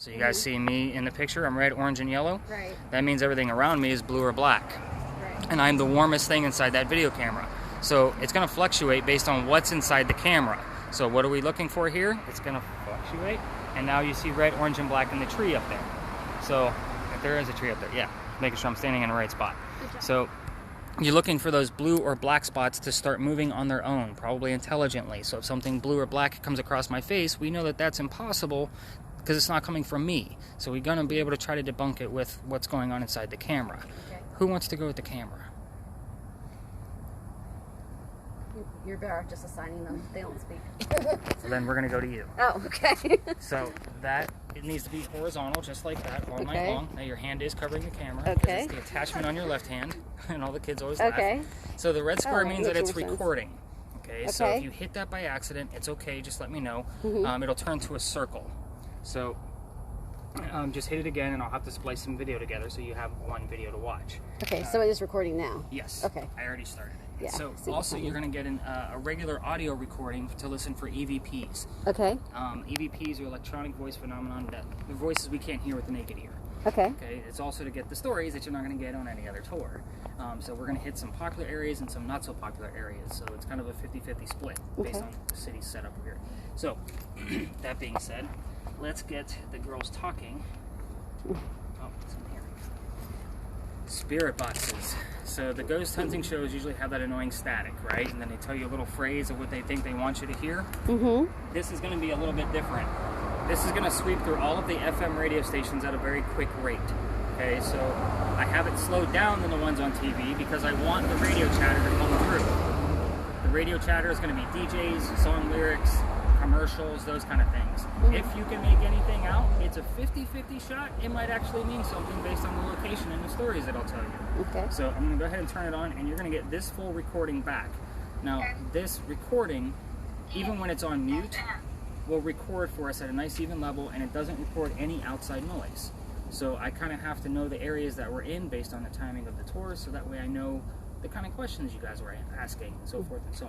So you guys see me in the picture, I'm red, orange, and yellow. Right. That means everything around me is blue or black. Right. And I'm the warmest thing inside that video camera. So it's going to fluctuate based on what's inside the camera. So what are we looking for here? It's going to fluctuate. And now you see red, orange, and black in the tree up there. So if there is a tree up there, yeah, making sure I'm standing in the right spot. So you're looking for those blue or black spots to start moving on their own, probably intelligently. So if something blue or black comes across my face, we know that that's impossible because it's not coming from me. So we're going to be able to try to debunk it with what's going on inside the camera. Okay. Who wants to go with the camera? You're better off just assigning them. They don't speak. So then we're going to go to you. Oh, okay. So that, it needs to be horizontal, just like that, all night long. Now your hand is covering the camera. Okay. It's the attachment on your left hand, and all the kids always Okay. laugh. So the red square means that makes it's more sense. recording. Okay, so Okay. if you hit that by accident, it's okay, just let me know. Mm-hmm. It'll turn to a circle. So just hit it again, and I'll have to splice some video together so you have one video to watch. Okay, so it is recording now. Yes. Okay. I already started it. Yeah, So super also funny. you're going to get a regular audio recording to listen for EVPs. Okay. EVPs are electronic voice phenomenon, that the voices we can't hear with the naked ear. Okay. Okay, it's also to get the stories that you're not going to get on any other tour. So we're going to hit some popular areas and some not so popular areas. So it's kind of a 50-50 split based Okay. on the city's setup here. So that being said, let's get the girls talking. Oh, it's in here. Spirit boxes. So the ghost hunting shows usually have that annoying static, right? And then they tell you a little phrase of what they think they want you to hear. Mm-hmm. This is going to be a little bit different. This is going to sweep through all of the FM radio stations at a very quick rate. Okay, so I have it slowed down than the ones on TV because I want the radio chatter to come through. The radio chatter is going to be DJs, song lyrics, commercials, those kind of things. Mm-hmm. If you can make anything out, it's a 50-50 shot. It might actually mean something based on the location and the stories that I'll tell you. Okay. So I'm going to go ahead and turn it on, and you're going to get this full recording back. Now, this recording, even when it's on mute, will record for us at a nice even level, and it doesn't record any outside noise. So I kind of have to know the areas that we're in based on the timing of the tour, so that way I know the kind of questions you guys were asking, and so forth and so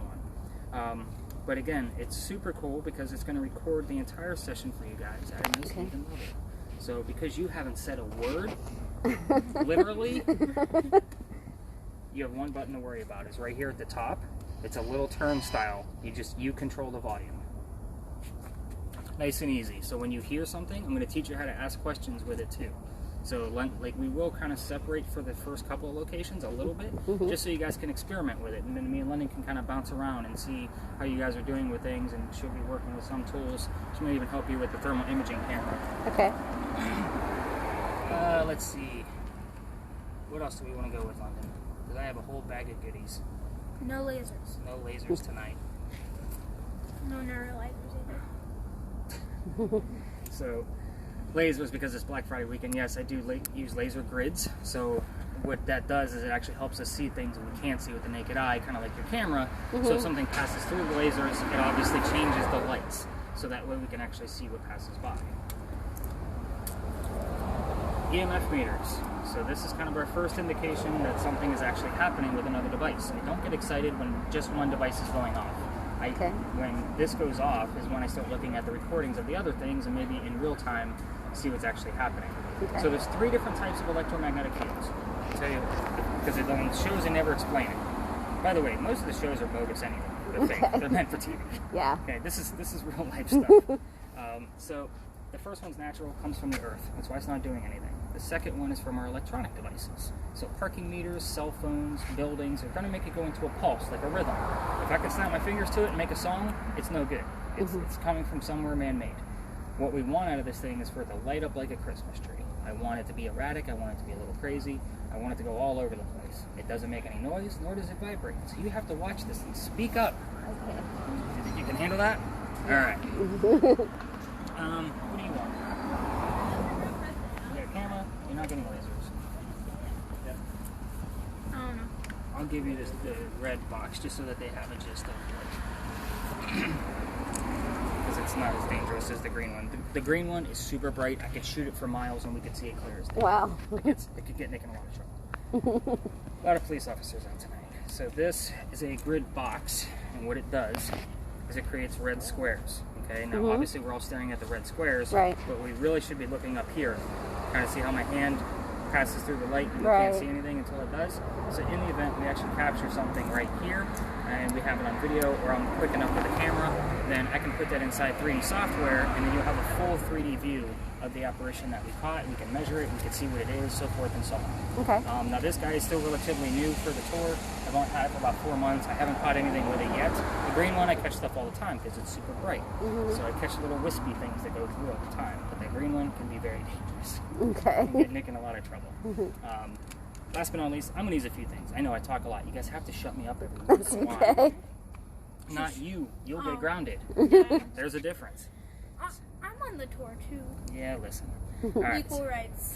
on. But again, it's super cool because it's going to record the entire session for you guys at a nice even level. So because you haven't said a word, literally, you have one button to worry about. It's right here at the top. It's a little turnstile. You control the volume. Nice and easy. So when you hear something, I'm going to teach you how to ask questions with it too. So like we will kind of separate for the first couple of locations a little bit, just so you guys can experiment with it. And then me and London can kind of bounce around and see how you guys are doing with things, and she'll be working with some tools. She may even help you with the thermal imaging camera. Okay. Let's see. What else do we want to go with, London? Because I have a whole bag of goodies. No lasers. No lasers tonight. No neuralizers either. So, lasers, because it's Black Friday weekend, yes, I do use laser grids. So what that does is it actually helps us see things we can't see with the naked eye, kind of like your camera. So if something passes through the lasers, it obviously changes the lights. So that way we can actually see what passes by. EMF meters. So this is kind of our first indication that something is actually happening with another device. So don't get excited when just one device is going off. Okay. When this goes off is when I start looking at the recordings of the other things and maybe in real time see what's actually happening. Okay. So there's 3 different types of electromagnetic fields. I'll tell you, because on the shows they never explain it. By the way, most of the shows are bogus anyway. They're fake. They're meant for TV. Yeah. Okay, this is real life stuff. So the first one's natural, comes from the earth. That's why it's not doing anything. The second one is from our electronic devices. So parking meters, cell phones, buildings are going to make it go into a pulse, like a rhythm. If I could snap my fingers to it and make a song, it's no good. It's coming from somewhere man-made. What we want out of this thing is for it to light up like a Christmas tree. I want it to be erratic. I want it to be a little crazy. I want it to go all over the place. It doesn't make any noise, nor does it vibrate. So you have to watch this and speak up. Okay. You think you can handle that? All right. What do you want? You got a camera? You're not getting lasers. Yep. I don't know. I'll give you the red box just so that they have a gist of it. Because it's not as dangerous as the green one. The green one is super bright. I could shoot it for miles and we could see it clear as day. Wow. It could get Nick in a lot of trouble. A lot of police officers out tonight. So this is a grid box, and what it does is it creates red squares. Okay, now obviously we're all staring at the red squares, Right. but we really should be looking up here. Kind of see how my hand passes through the light and you Right. can't see anything until it does. So in the event we actually capture something right here and we have it on video, or I'm quick enough with a camera, then I can put that inside 3D software, and then you'll have a full 3D view of the apparition that we caught. We can measure it, we can see what it is, so forth and so on. Okay. Now this guy is still relatively new for the tour. I've only had it for about 4 months. I haven't caught anything with it yet. The green one I catch stuff all the time because it's super bright. So I catch little wispy things that go through all the time. But the green one can be very dangerous. Okay. You get Nick in a lot of trouble. Last but not least, I'm gonna use a few things. I know I talk a lot. You guys have to shut me up every once in a while. Okay. Not you. You'll get grounded. There's a difference. I'm on the tour too. Yeah, listen. All right. Equal rights.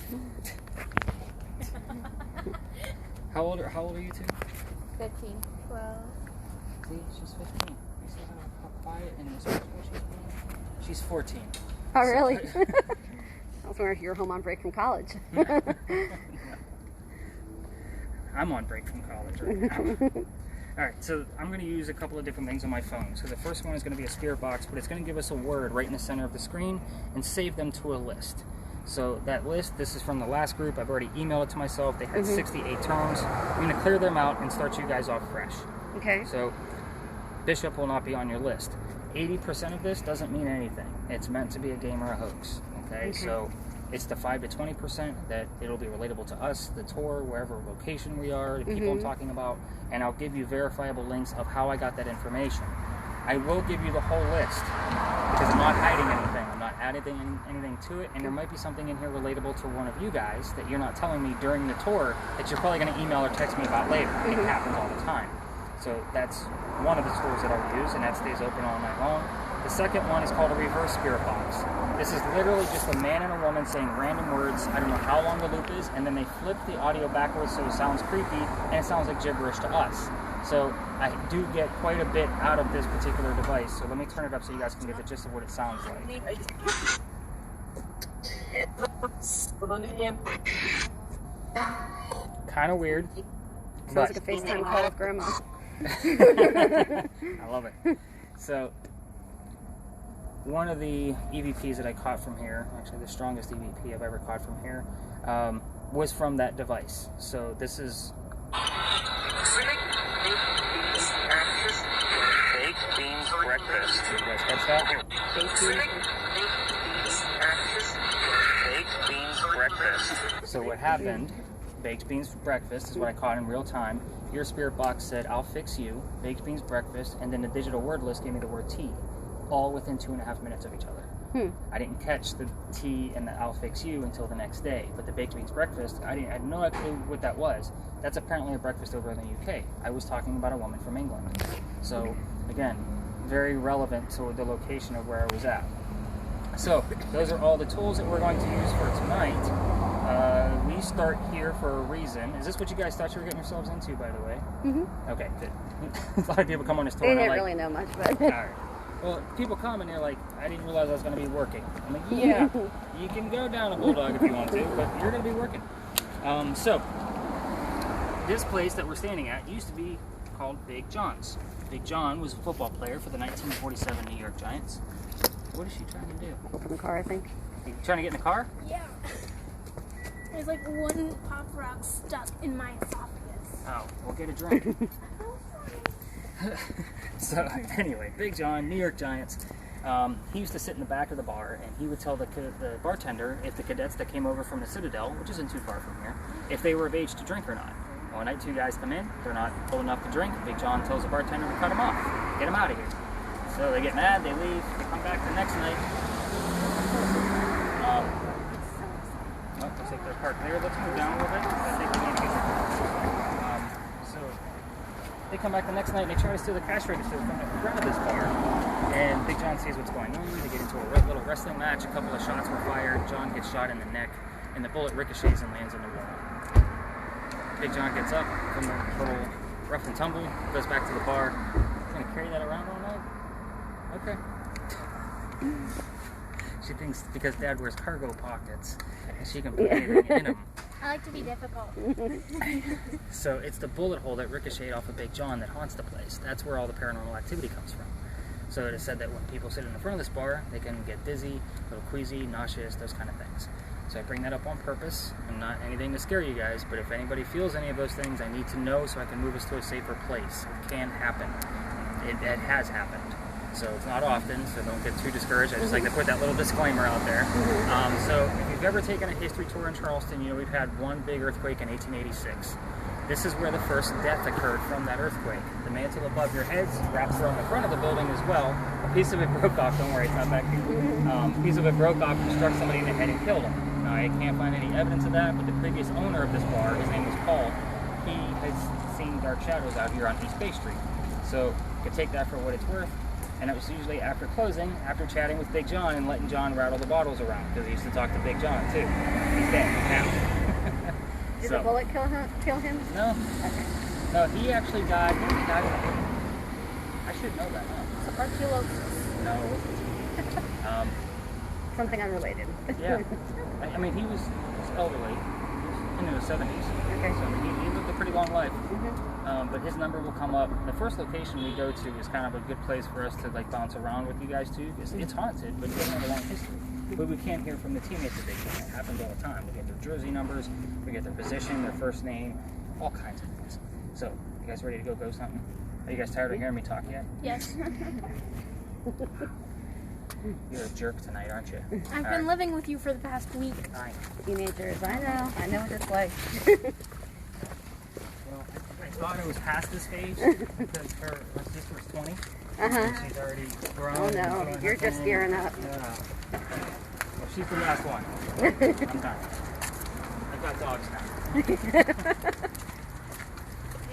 How old are you two? 15. 12. See, she's 15. You see how quiet and respectful she's being? She's 14. Oh, really? I was wondering if you were home on break from college. I'm on break from college right now. Alright, so I'm going to use a couple of different things on my phone. So the first one is going to be a spirit box, but it's going to give us a word right in the center of the screen and save them to a list. So that list, this is from the last group. I've already emailed it to myself. They had 68 terms. I'm going to clear them out and start you guys off fresh. Okay. So Bishop will not be on your list. 80% of this doesn't mean anything. It's meant to be a game or a hoax. Okay, so it's the 5 to 20% that it'll be relatable to us, the tour, wherever location we are, the people I'm talking about, and I'll give you verifiable links of how I got that information. I will give you the whole list because I'm not hiding anything. I'm not adding anything to it, and there might be something in here relatable to one of you guys that you're not telling me during the tour that you're probably going to email or text me about later. It happens all the time. So that's one of the tools that I'll use, and that stays open all night long. The second one is called a reverse spirit box. This is literally just a man and a woman saying random words. I don't know how long the loop is, and then they flip the audio backwards so it sounds creepy, and it sounds like gibberish to us. So I do get quite a bit out of this particular device. So let me turn it up so you guys can get the gist of what it sounds like. Kind of weird. Sounds like a FaceTime call with Grandma. I love it. So one of the EVPs that I caught from here, actually the strongest EVP I've ever caught from here, was from that device. So this is baked beans breakfast. Did you guys catch that? Baked beans breakfast. So what happened? Baked beans for breakfast is what I caught in real time. Your spirit box said, "I'll fix you," baked beans breakfast, and then the digital word list gave me the word tea, all within 2.5 minutes of each other. I didn't catch the tea and the "I'll fix you" until the next day, but the baked beans breakfast, I had no clue what that was. That's apparently a breakfast over in the UK. I was talking about a woman from England. So again, very relevant to the location of where I was at. So those are all the tools that we're going to use for tonight. We start here for a reason. Is this what you guys thought you were getting yourselves into, by the way? Okay, good. A lot of people come on this tour They and didn't they're really know much, but all right. Well, people come and they're like, "I didn't realize I was going to be working." I'm like, "Yeah, you can go down a Bulldog if you want to, but you're going to be working." So this place that we're standing at used to be called Big John's. Big John was a football player for the 1947 New York Giants. What is she trying to do? open the car, I think. You trying to get in the car? Yeah. There's like one pop rock stuck in my esophagus. Oh, we'll get a drink. So anyway, Big John, New York Giants. He used to sit in the back of the bar, and he would tell the bartender if the cadets that came over from the Citadel, which isn't too far from here, if they were of age to drink or not. One night, two guys come in, they're not old enough to drink. Big John tells the bartender to cut them off, get them out of here. So they get mad, they leave, they come back the next night. Looks like they're parked there. Let's move down a little bit. I think we need to get their car. So they come back the next night and they try to steal the cash register from the front of this bar. And Big John sees what's going on. They get into a little wrestling match. A couple of shots were fired. John gets shot in the neck, and the bullet ricochets and lands in the wall. Big John gets up from the little rough and tumble, goes back to the bar. He's gonna carry that around all night? Okay. She thinks because Dad wears cargo pockets, and she can put anything in them. I like to be difficult. So it's the bullet hole that ricocheted off of Big John that haunts the place. That's where all the paranormal activity comes from. So it is said that when people sit in the front of this bar, they can get dizzy, a little queasy, nauseous, those kind of things. So I bring that up on purpose, and not anything to scare you guys, but if anybody feels any of those things, I need to know so I can move us to a safer place. It can happen. It has happened. So it's not often, so don't get too discouraged. I just like to put that little disclaimer out there. So if you've ever taken a history tour in Charleston, you know we've had one big earthquake in 1886. This is where the first death occurred from that earthquake. The mantle above your heads wraps around the front of the building as well. A piece of it broke off, don't worry, it's not that big. A piece of it broke off and struck somebody in the head and killed him. Now, I can't find any evidence of that, but the previous owner of this bar, his name was Paul, he has seen dark shadows out here on East Bay Street. So you can take that for what it's worth. And it was usually after closing, after chatting with Big John and letting John rattle the bottles around, because he used to talk to Big John too. He's dead now. Did the bullet kill him? No. Okay. No, he actually died. When did he die? I should know that now. Tuberculosis. No, it wasn't. Something unrelated. Yeah. I mean, he was elderly. He was in his 70s. Okay. So I mean, he lived a pretty long life. Mm-hmm. But his number will come up. The first location we go to is kind of a good place for us to like bounce around with you guys too. It's haunted, but it doesn't have a long history. But we can't hear from the teammates at Big John. It happens all the time. We get their jersey numbers, we get their position, their first name, all kinds of things. So, you guys ready to go ghost hunting? Are you guys tired of hearing me talk yet? Yes. You're a jerk tonight, aren't you? I've been living with you for the past week. Fine. Teenagers, I know what it's like. Well, I thought it was past this stage because her sister's 20. Uh-huh. She's already grown. Oh and no, doing you're her just thing. gearing up. Yeah. Well, she's the last one. I'm done. I've got dogs now.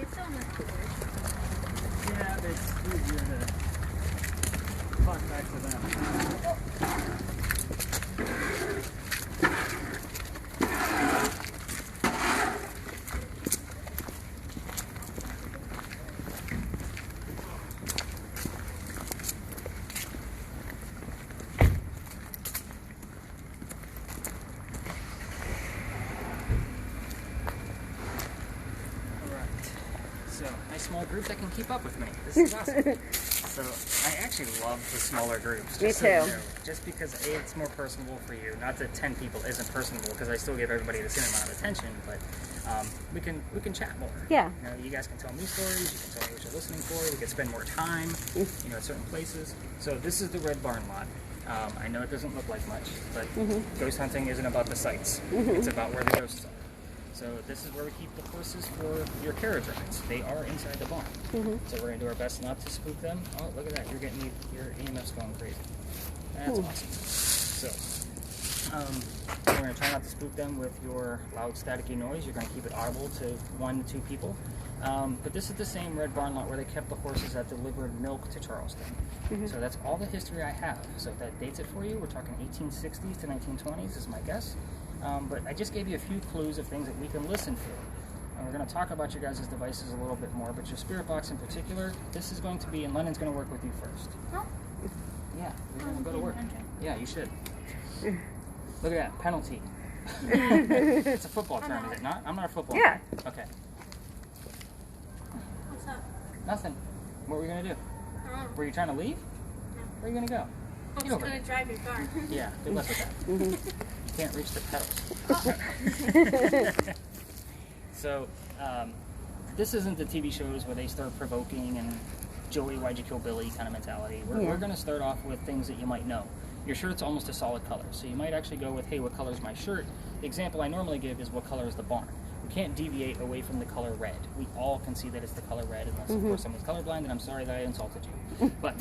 It's still not Yeah, but it's easier to talk back to them. So, nice small group that can keep up with me. This is awesome. So, I actually love the smaller groups. Me Just so you too. know. Just because A, it's more personable for you. Not that 10 people isn't personable, because I still give everybody the same amount of attention, but we can chat more. Yeah. You know, you guys can tell me stories, you can tell me what you're listening for, we can spend more time, you know, at certain places. So this is the Red Barn lot. I know it doesn't look like much, but ghost hunting isn't about the sights. It's about where the ghosts are. So this is where we keep the horses for your carriage rides. They are inside the barn. So we're going to do our best not to spook them. Oh, look at that. You're getting your EMF's going crazy. That's awesome. So we're going to try not to spook them with your loud staticky noise. You're going to keep it audible to 1 to 2 people. But this is the same Red Barn lot where they kept the horses that delivered milk to Charleston. So that's all the history I have. So if that dates it for you, we're talking 1860s to 1920s is my guess. But I just gave you a few clues of things that we can listen for. And we're going to talk about your guys' devices a little bit more, but your spirit box in particular, this is going to be, and Lennon's going to work with you first. Oh. Yeah, we're going to go to work. Okay. Yeah, you should. Look at that, penalty. It's a football term, is it not? I'm not a football Yeah. guy. Okay. What's up? Nothing. What were you going to do? Oh, Were you trying to leave? No. Where are you going to go? I'm Get just over gonna it. drive your car. Yeah, good luck with that. You can't reach the pedals. So, this isn't the TV shows where they start provoking and Joey, why'd you kill Billy kind of mentality. We're going to start off with things that you might know. Your shirt's almost a solid color, so you might actually go with, hey, what color is my shirt? The example I normally give is what color is the barn. We can't deviate away from the color red. We all can see that it's the color red, unless of course someone's colorblind, and I'm sorry that I insulted you. But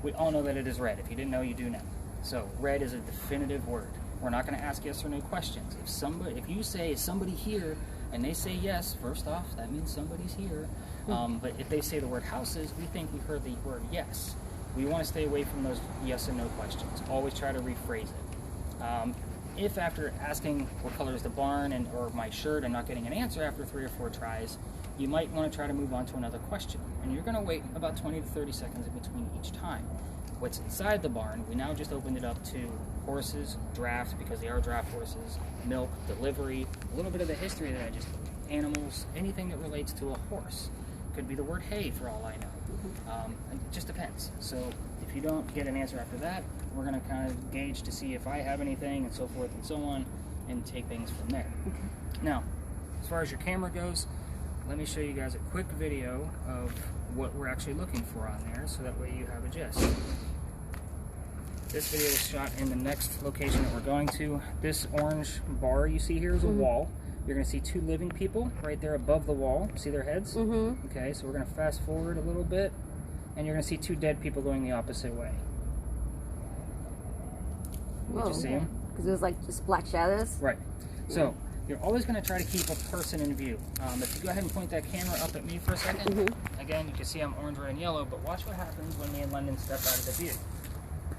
we all know that it is red. If you didn't know, you do now. So red is a definitive word. We're not going to ask yes or no questions. If you say, is somebody here, and they say yes, first off, that means somebody's here. But if they say the word houses, we think we heard the word yes. We want to stay away from those yes and no questions. Always try to rephrase it. If after asking what color is the barn or my shirt and not getting an answer after 3 or 4 tries, you might want to try to move on to another question. And you're going to wait about 20 to 30 seconds in between each time. What's inside the barn, we now just opened it up to horses, drafts, because they are draft horses, milk, delivery, a little bit of the history that I just animals, anything that relates to a horse. could be the word hey for all I know. It just depends. So if you don't get an answer after that, we're going to kind of gauge to see if I have anything and so forth and so on, and take things from there. Now, as far as your camera goes, let me show you guys a quick video of what we're actually looking for on there, so that way you have a gist. This video was shot in the next location that we're going to. This orange bar you see here is a wall. You're going to see two living people right there above the wall. See their heads? Okay, so we're going to fast forward a little bit, and you're going to see two dead people going the opposite way. Did you see them? Because it was like just black shadows. Right. So you're always going to try to keep a person in view. If you go ahead and point that camera up at me for a second, again, you can see I'm orange, red, and yellow, but watch what happens when me and London step out of the view.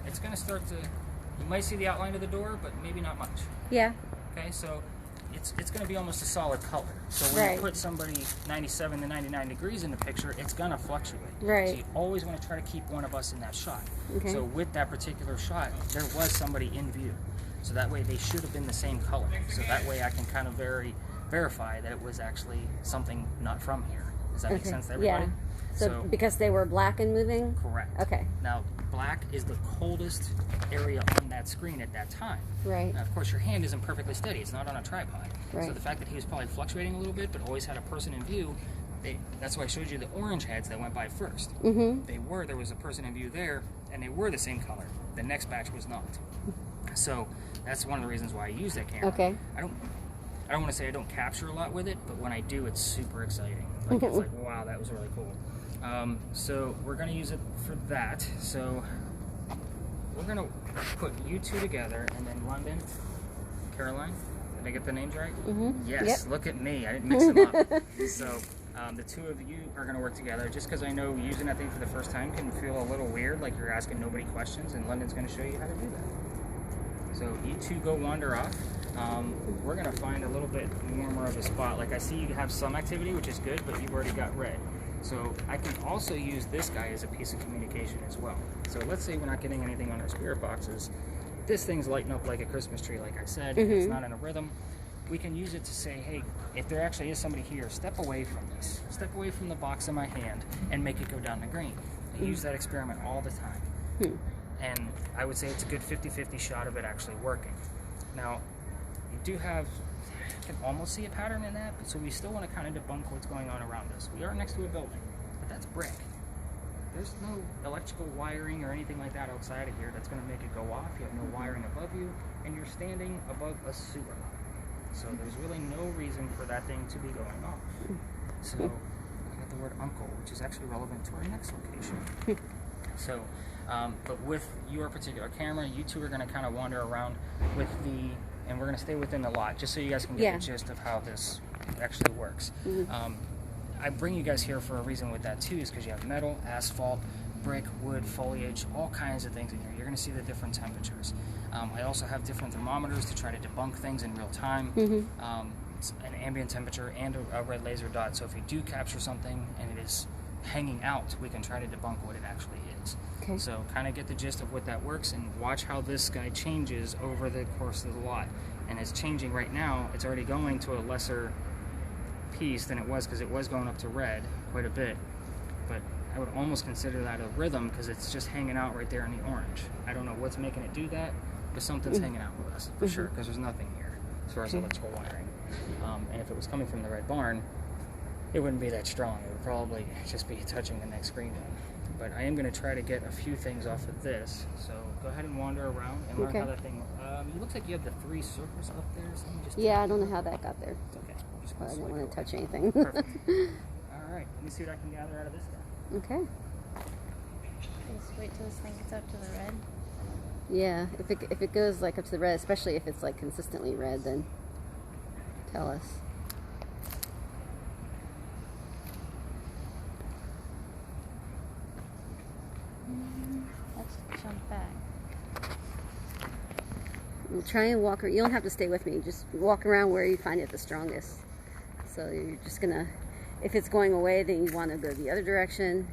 It's going to start to, you might see the outline of the door, but maybe not much. Yeah. Okay, so it's going to be almost a solid color. So when you put somebody 97 to 99 degrees in the picture, it's going to fluctuate. Right. So you always want to try to keep one of us in that shot. Okay. So with that particular shot, there was somebody in view. So that way they should have been the same color. So that way I can kind of verify that it was actually something not from here. Does that make sense to everybody? Yeah. So because they were black and moving? Correct. Okay. Now, black is the coldest area on that screen at that time. Right. Now, of course, your hand isn't perfectly steady. It's not on a tripod. Right. So the fact that he was probably fluctuating a little bit, but always had a person in view, that's why I showed you the orange heads that went by first. There was a person in view there, and they were the same color. The next batch was not. So that's one of the reasons why I use that camera. Okay. I don't want to say I don't capture a lot with it, but when I do, it's super exciting. Like, it's like, wow, that was really cool. So we're going to use it for that. So we're going to put you two together, and then London, Caroline, did I get the names right? Yes, look at me. I didn't mix them up. So the two of you are going to work together, just because I know using that thing for the first time can feel a little weird, like you're asking nobody questions, and London's going to show you how to do that. So you two go wander off. We're going to find a little bit warmer of a spot. Like I see you have some activity, which is good, but you've already got red. So I can also use this guy as a piece of communication as well. So let's say we're not getting anything on our spirit boxes. This thing's lighting up like a Christmas tree, like I said. It's not in a rhythm. We can use it to say, hey, if there actually is somebody here, step away from this. Step away from the box in my hand and make it go down to green. I use that experiment all the time. And I would say it's a good 50-50 shot of it actually working. Now, you do have, you can almost see a pattern in that, but so we still want to kind of debunk what's going on around us. We are next to a building, but that's brick. There's no electrical wiring or anything like that outside of here that's going to make it go off. You have no wiring above you, and you're standing above a sewer line. So there's really no reason for that thing to be going off. So I got the word uncle, which is actually relevant to our next location. So, but with your particular camera, you two are going to kind of wander around with and we're going to stay within the lot, just so you guys can get the gist of how this actually works. I bring you guys here for a reason with that too, is because you have metal, asphalt, brick, wood, foliage, all kinds of things in here. You're going to see the different temperatures. I also have different thermometers to try to debunk things in real time. An ambient temperature and a red laser dot, so if you do capture something and it is hanging out, we can try to debunk what it actually is. So kind of get the gist of what that works, and watch how this guy changes over the course of the lot. And it's changing right now. It's already going to a lesser piece than it was, because it was going up to red quite a bit, but I would almost consider that a rhythm, because it's just hanging out right there in the orange. I don't know what's making it do that, but something's hanging out with us for sure, because there's nothing here as far as electrical wiring. And if it was coming from the red barn, it wouldn't be that strong. It would probably just be touching the next screen in. But I am going to try to get a few things off of this. So go ahead and wander around and learn how that thing. It looks like you have the 3 circles up there. So I don't know how that got there. It's okay. I didn't want to touch anything. Perfect. All right. Let me see what I can gather out of this guy. Okay. Just wait till this thing gets up to the red. Yeah, if it goes like up to the red, especially if it's like consistently red, then tell us. Let's jump back. We'll try and walk. You don't have to stay with me. Just walk around where you find it the strongest. So you're just gonna, if it's going away, then you want to go the other direction.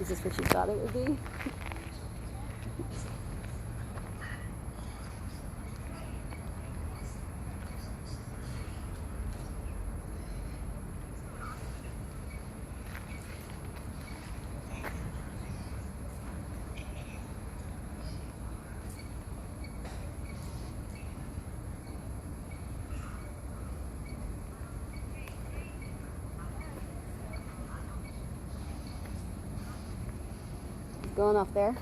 Is this what you thought it would be? Going off there.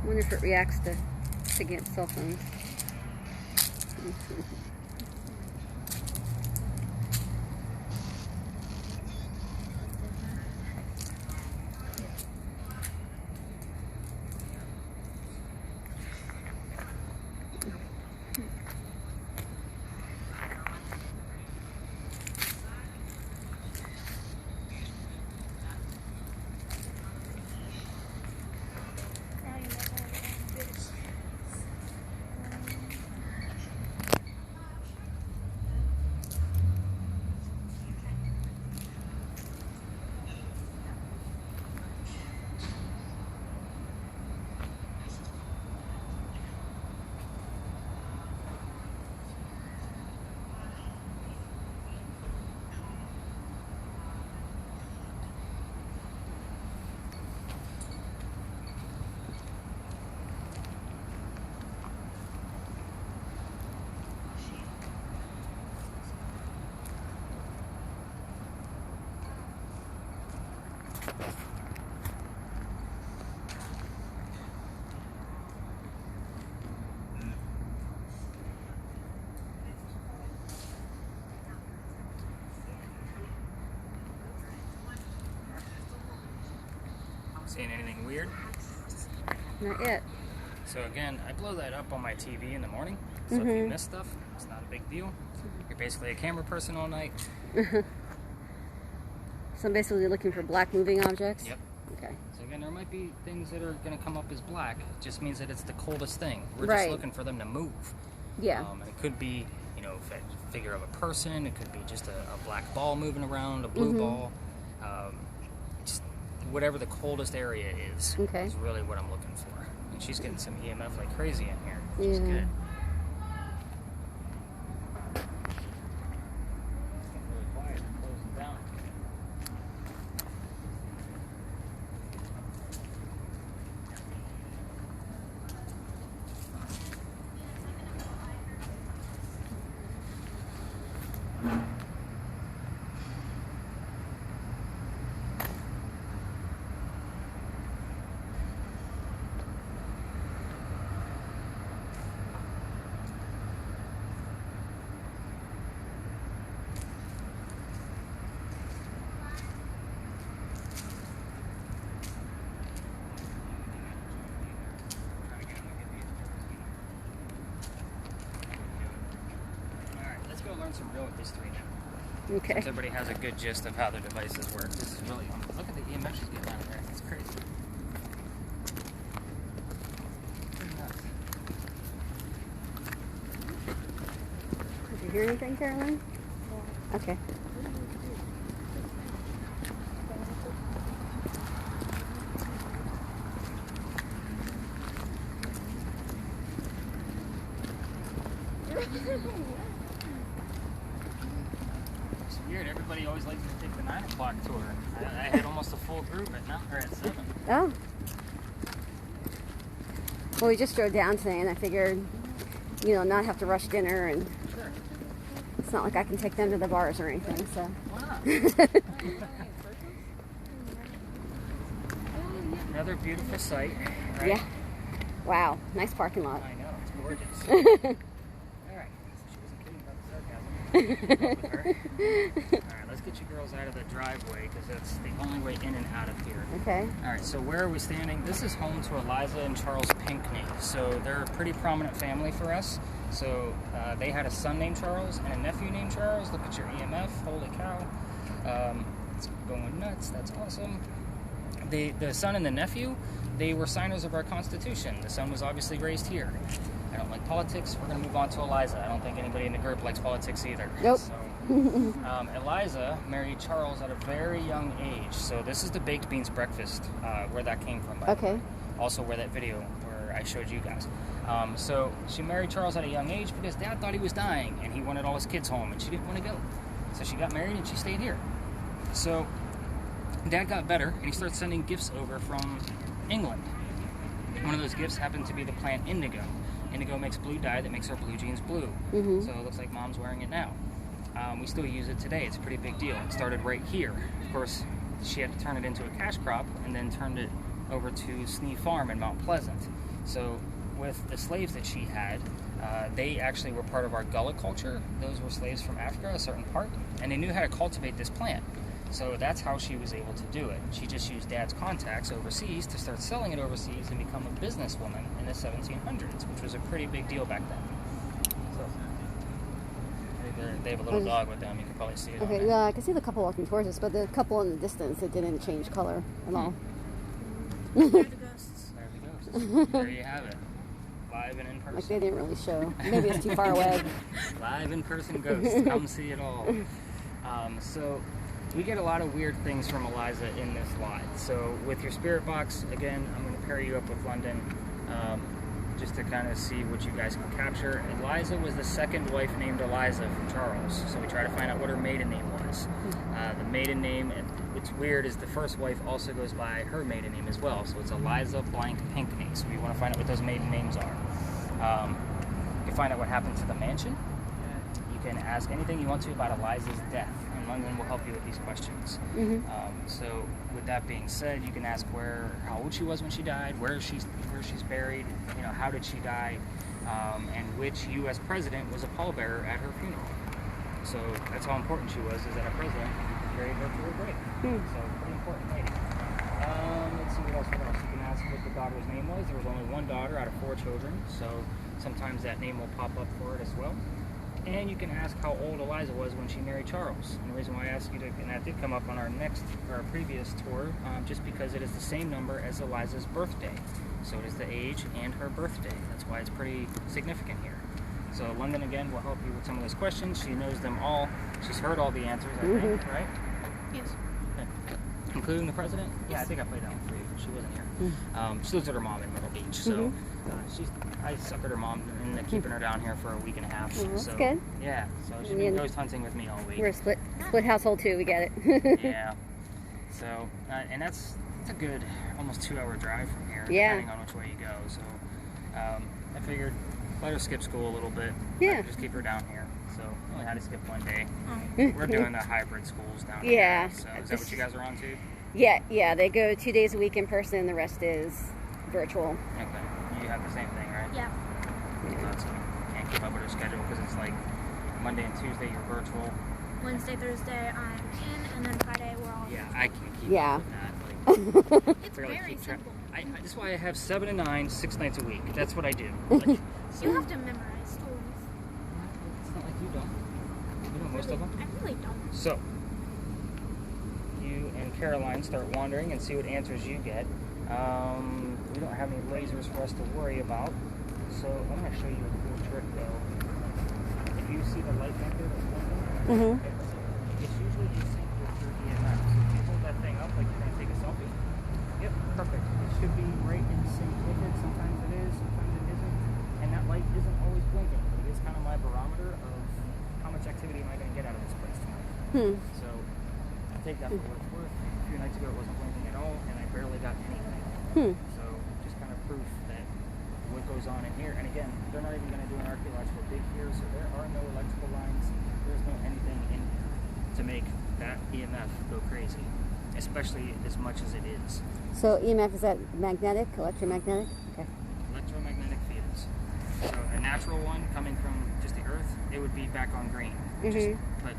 Wonder if it reacts to against cell phones. Now you know how to do this. Seeing anything weird? Not yet. So again, I blow that up on my TV in the morning. So if you miss stuff, it's not a big deal. You're basically a camera person all night. So I'm basically looking for black moving objects? Yep. Okay. So again, there might be things that are going to come up as black. It just means that it's the coldest thing. We're Right. just looking for them to move. Yeah. It could be, you know, a figure of a person. It could be just a black ball moving around, a blue ball. Just whatever the coldest area is, Okay. is really what I'm looking for. And she's getting some EMF like crazy in here, which is Yeah. good. It's getting really quiet. I'm closing down. Let's go learn some real history now. Okay. Since everybody has a good gist of how their devices work. This is really, look at the EMF she's getting out of there. It's crazy. Pretty nuts. Did you hear anything, Caroline? Okay. It's weird. Everybody always likes to take the 9 o'clock tour. I had almost a full group at 7. Oh. Well, we just drove down today, and I figured, you know, not have to rush dinner, and Sure. it's not like I can take them to the bars or anything, so. Why not? Another beautiful sight, right? Yeah. Wow. Nice parking lot. I know, it's gorgeous. Alright, she wasn't kidding about the sarcasm. With her. Alright, let's get you girls out of the driveway because that's the only way in and out of here. Okay. Alright, so where are we standing? This is home to Eliza and Charles Pinckney. So they're a pretty prominent family for us. So they had a son named Charles and a nephew named Charles. Look at your EMF, holy cow. It's going nuts, that's awesome. the son and the nephew, they were signers of our Constitution. The son was obviously raised here. I don't like politics. We're going to move on to Eliza. I don't think anybody in the group likes politics either. Nope. So, Eliza married Charles at a very young age. So this is the baked beans breakfast, where that came from. By the Okay. way. Also where that video where I showed you guys. So she married Charles at a young age because Dad thought he was dying and he wanted all his kids home and she didn't want to go. So she got married and she stayed here. So Dad got better and he started sending gifts over from England. One of those gifts happened to be the plant indigo. Indigo makes blue dye that makes our blue jeans blue. Mm-hmm. So it looks like Mom's wearing it now. We still use it today. It's a pretty big deal. It started right here. Of course, she had to turn it into a cash crop and then turned it over to Sneed Farm in Mount Pleasant. So with the slaves that she had, they actually were part of our Gullah culture. Those were slaves from Africa, a certain part, and they knew how to cultivate this plant. So that's how she was able to do it. She just used Dad's contacts overseas to start selling it overseas and become a businesswoman in the 1700s, which was a pretty big deal back then. So they have a little dog with them. You can probably see it. Okay, yeah, I can see the couple walking towards us, but the couple in the distance, it didn't change color at all. They're the ghosts. There he goes. There you have it. Live and in person. Like they didn't really show. Maybe it's too far away. Live in person ghost. Come see it all. So we get a lot of weird things from Eliza in this lot. So with your spirit box, again, I'm going to pair you up with London just to kind of see what you guys can capture. Eliza was the second wife named Eliza from Charles. So we try to find out what her maiden name was. The maiden name, and what's weird is the first wife also goes by her maiden name as well. So it's Eliza blank Pinkney. So we want to find out what those maiden names are. You can find out what happened to the mansion. You can ask anything you want to about Eliza's death, and London will help you with these questions. Mm-hmm. So with that being said, you can ask how old she was when she died, where she's buried, how did she die, and which U.S. president was a pallbearer at her funeral. So that's how important she was, is that a president carried her to her grave. So pretty important lady. Let's see what else. You can ask what the daughter's name was. There was only one daughter out of 4 children, so sometimes that name will pop up for it as well. And you can ask how old Eliza was when she married Charles. And the reason why I asked you to, and that did come up on our previous tour, just because it is the same number as Eliza's birthday. So it is the age and her birthday. That's why it's pretty significant here. So London, again, will help you with some of those questions. She knows them all. She's heard all the answers, I think, right? Yes. Okay. Including the president? Yeah, I think I played that one for you. She wasn't here. She lives with her mom in Myrtle Beach, so I suckered her mom into keeping her down here for a week and a half. That's so good. Yeah, so she's been ghost hunting with me all week. We're a split household too. We get it. Yeah. So, and that's a good almost 2-hour drive from here, Yeah. depending on which way you go. So, I figured let her skip school a little bit. Yeah. Just keep her down here. So, we only had to skip one day. Oh. We're doing the hybrid schools down here. Yeah. So, is that what you guys are on too? Yeah. They go 2 days a week in person, and the rest is virtual. Okay. You have the same thing, right? Yeah. So can't keep up with her schedule because it's like Monday and Tuesday you're virtual. Wednesday, Thursday, I'm in, and then Friday, we're all. Yeah, I can't keep Yeah. up with that. Like, It's barely very keep track. simple. That's why I have 7 to 9, 6 nights a week. That's what I do. Like, so, You have to memorize stories. it's not like you don't. You know most of them. I really don't. So, you and Caroline start wandering and see what answers you get. We don't have any lasers for us to worry about. So, I'm going to show you a cool trick though. If you see the light back there that's blinking, it's usually in sync with your EMF. So if you hold that thing up like you're going to take a selfie, yep, perfect. It should be right in sync with it. Sometimes it is, sometimes it isn't. And that light isn't always blinking. It is kind of my barometer of how much activity am I going to get out of this place tonight. So I take that for what it's worth. A few nights ago it wasn't blinking at all, and I barely got anything. So just kind of proof that what goes on in here. And again, they're not even going to do an archaeological dig here, so there are no electrical lines. There's no anything in here to make that EMF go crazy, especially as much as it is. So EMF, is that magnetic, electromagnetic? Okay. Electromagnetic fields. So a natural one coming from just the earth, it would be back on green. But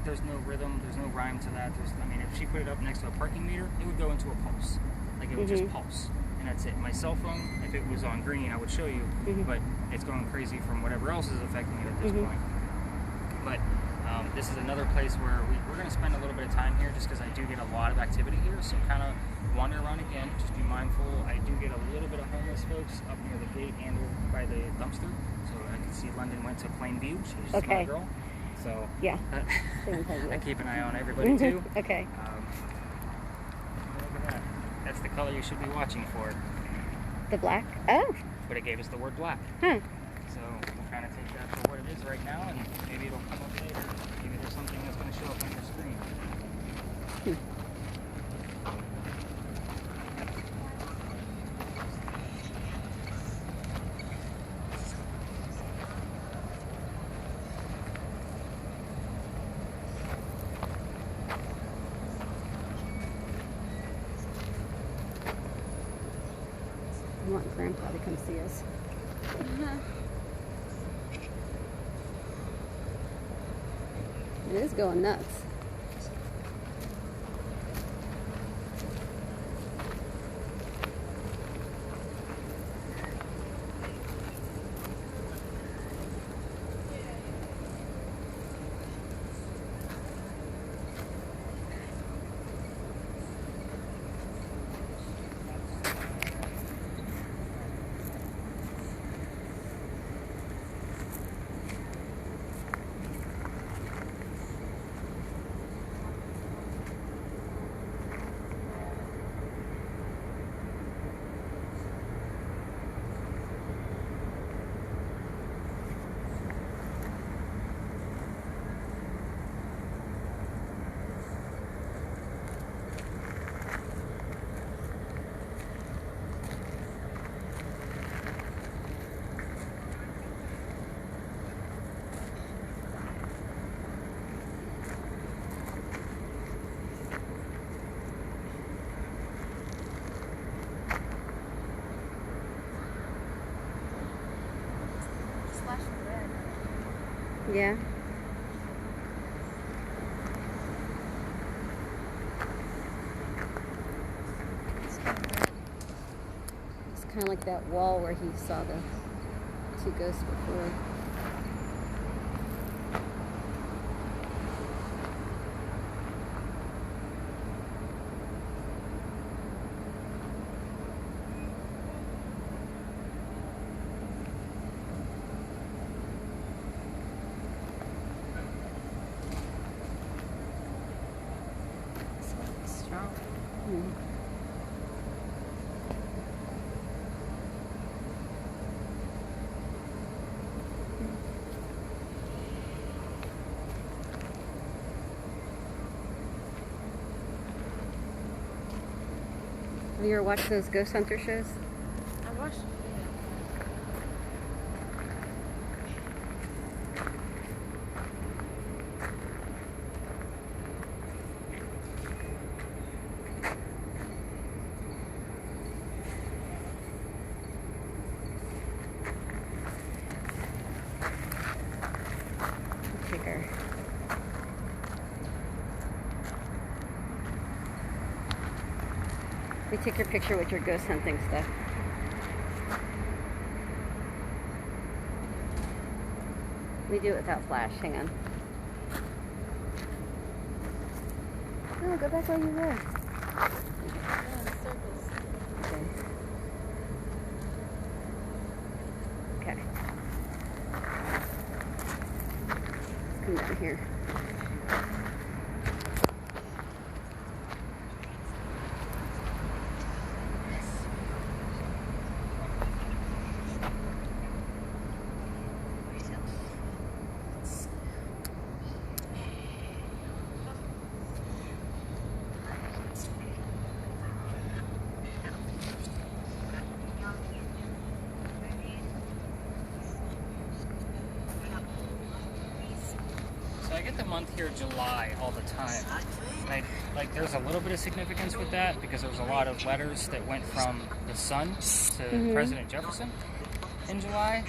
there's no rhythm, there's no rhyme to that. If she put it up next to a parking meter, it would go into a pulse. Like it would just pulse. And that's it. My cell phone, if it was on green, I would show you, but it's going crazy from whatever else is affecting it at this point. But this is another place where we're going to spend a little bit of time here just because I do get a lot of activity here. So kind of wander around again. Just be mindful. I do get a little bit of homeless folks up near the gate and by the dumpster. So I can see London went to Plainview. She's my Okay. girl. So Yeah. I keep an eye on everybody too. Okay. Look at that. That's the color you should be watching for. The black? Oh. But it gave us the word black. Huh. So we'll kind of take that for what it is right now, and maybe it'll come up later. Maybe there's something that's going to show up on your screen. I want Grandpa to come see us. It is going nuts. Yeah. It's kind of like that wall where he saw the two ghosts before. Strong. Have you ever watched those ghost hunter shows? I watched it. Take her. We take your picture with your ghost hunting stuff. We do it without flash. Hang on. No, go back where you were. Okay. Okay. Let's come down here. So I get the month here, July, all the time. And there's a little bit of significance with that because there was a lot of letters that went from the Sun to President Jefferson in July.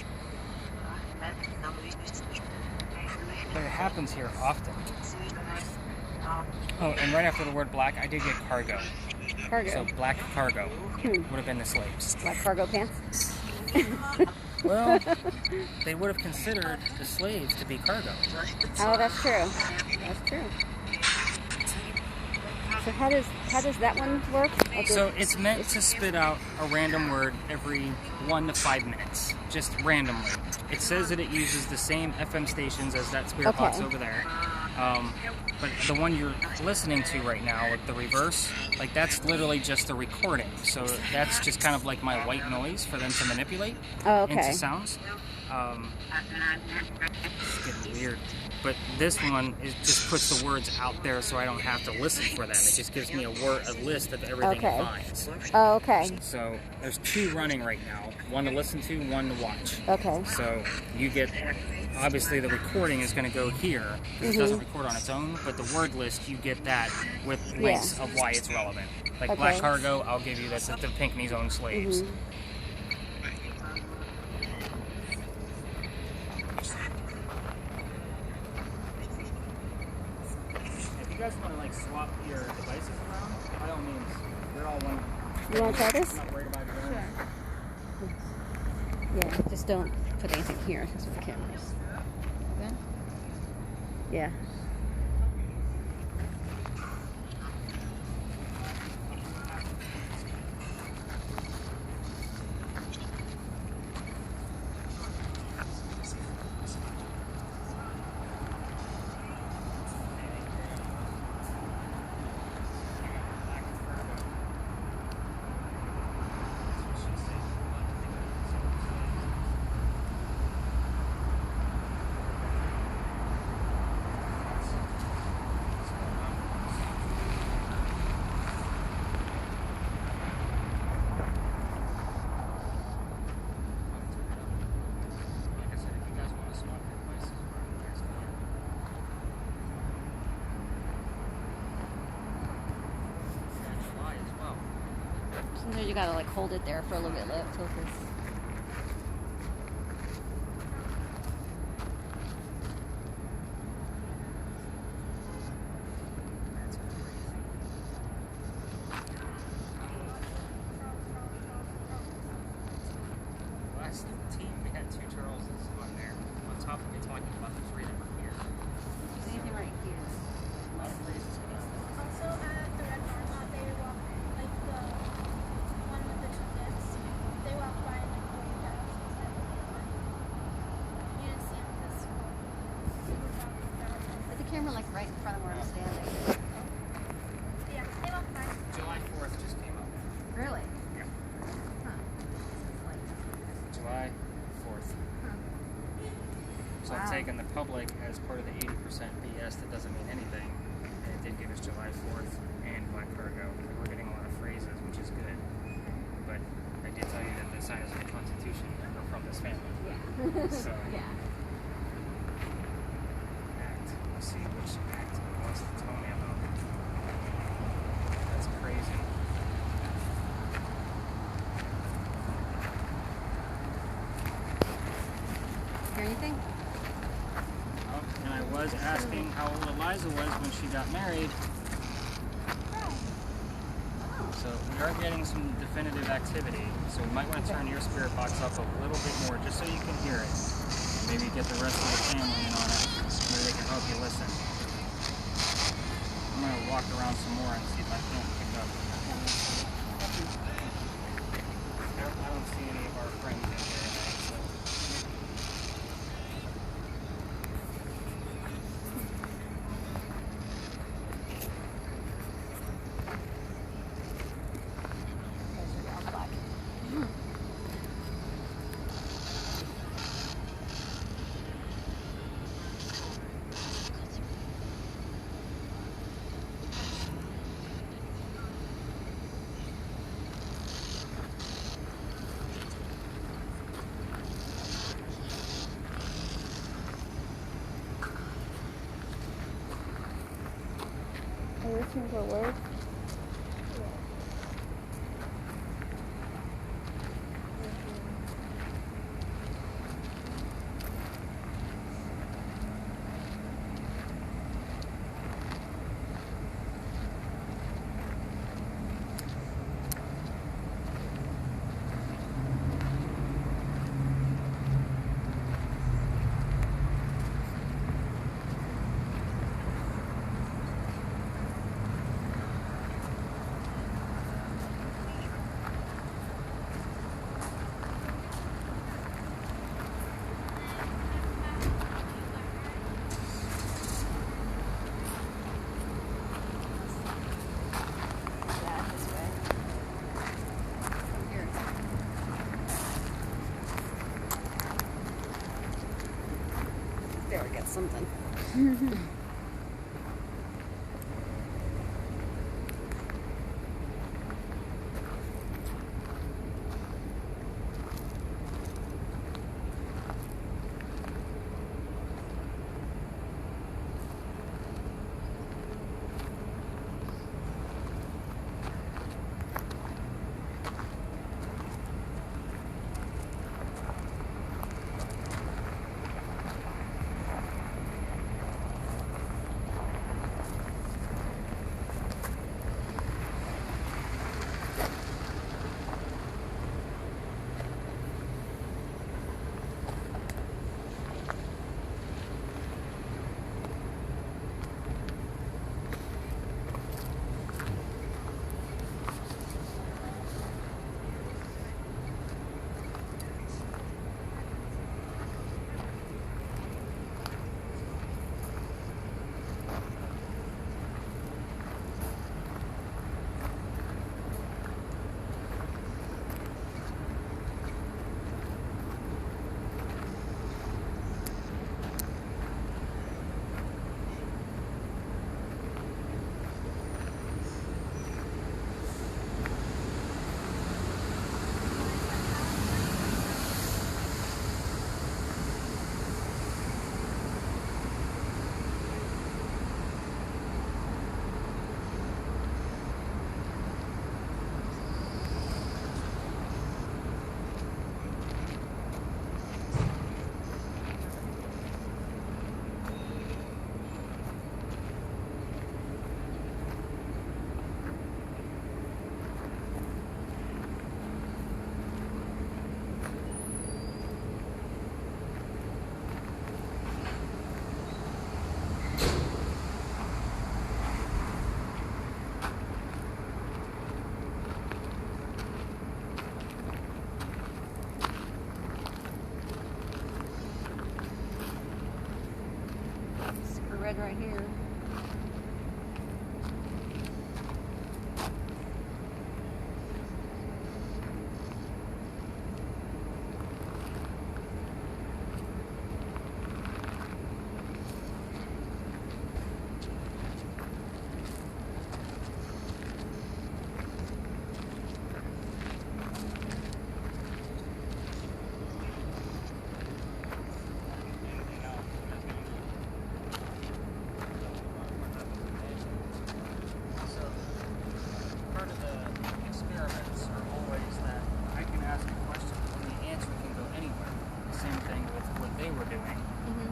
But it happens here often. Oh, and right after the word black, I did get cargo. Cargo. So black cargo would have been the slaves. Black cargo pants. Well, they would have considered the slaves to be cargo. Oh, that's true. That's true. So how does that one work? Okay. So it's meant to spit out a random word every 1 to 5 minutes, just randomly. It says that it uses the same FM stations as that spirit box over there. But the one you're listening to right now, like the reverse, like that's literally just a recording. So that's just kind of like my white noise for them to manipulate into sounds. It's getting weird. But this one just puts the words out there so I don't have to listen for them. It just gives me a list of everything it finds. Oh, okay. So there's 2 running right now. 1 to listen to, 1 to watch. Okay. So you get, obviously the recording is going to go here. It doesn't record on its own, but the word list, you get that with links of why it's relevant. Like Black Cargo, I'll give you that's the Pinckney's own slaves. If you guys want to like swap your devices around, by all means, they're all one. You want to try this? I'm not worried about it. Yeah, just don't put anything here because of the cameras. Okay? Yeah. Sometimes you gotta like hold it there for a little bit, let it focus. Last team, we had 2 Charleses on there. On top of it, talking about the 3 that were here. There's anything right here. A lot of phrases. Also at the Red Barn lot, they walk like the one with the 2 kids. They walk by and like wave at us instead of you didn't see them this school. Put the camera like right in front of where I'm standing. Yeah, they walk by. July 4th just came up. Really? Yeah. Huh. July 4th. So Wow. I've taken the public as part of the 80% BS that doesn't mean anything. And it did give us July 4th and Black Cargo. We're getting a lot of phrases, which is good. But I did tell you that the signers of the Constitution are from this family. Yeah. So, Yeah. act. Let's see which act he wants to tell me about. That's crazy. Hear anything? Oh, and I was asking how old Eliza was when she got married. So we are getting some definitive activity. So we might want to turn your spirit box up a little bit more just so you can hear it. Maybe get the rest of the family in on it. Maybe they can help you listen. I'm going to walk around some more and see if I can't pick up. I don't see any of our friends in here tonight, so. Are you listening to a word? Super red right here. Part of the experiments are always that I can ask a question and the answer can go anywhere. The same thing with what they were doing.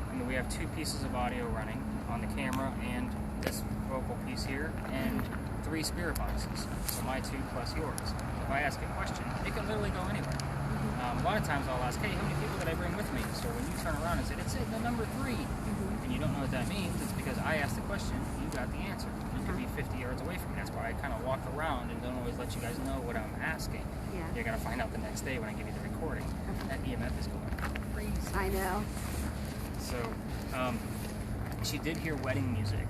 I mean, we have two pieces of audio running on the camera and this vocal piece here, and 3 spirit boxes. So my 2 plus yours. If I ask a question, it can literally go anywhere. A lot of times I'll ask, hey, how many people did I bring with me? So when you turn around and say, it's the number 3, and you don't know what that means, it's because I asked the question, you got the answer. You could be 50 yards away from me. That's why I kind of walk around and don't always let you guys know what I'm asking. Yeah. You're going to find out the next day when I give you the recording. That EMF is going crazy. I know. So, she did hear wedding music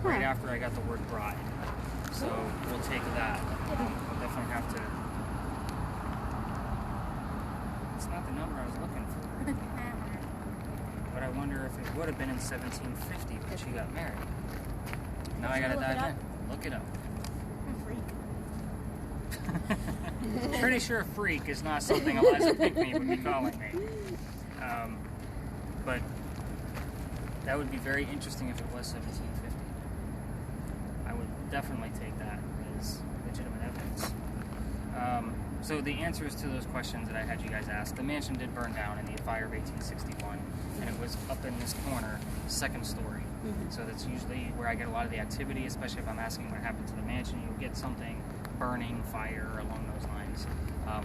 right after I got the word bride. So we'll take that. We'll definitely have to. It's not the number I was looking for. But I wonder if it would have been in 1750 when she got married. Now I gotta dive in. Look it up. Pretty sure freak is not something Eliza Pinckney would be calling me. But that would be very interesting if it was 1750. I would definitely take that as legitimate evidence. So the answers to those questions that I had you guys ask, the mansion did burn down in the fire of 1861, and it was up in this corner, 2nd story. So that's usually where I get a lot of the activity, especially if I'm asking what happened to the mansion. You'll get something, burning, fire, along those lines.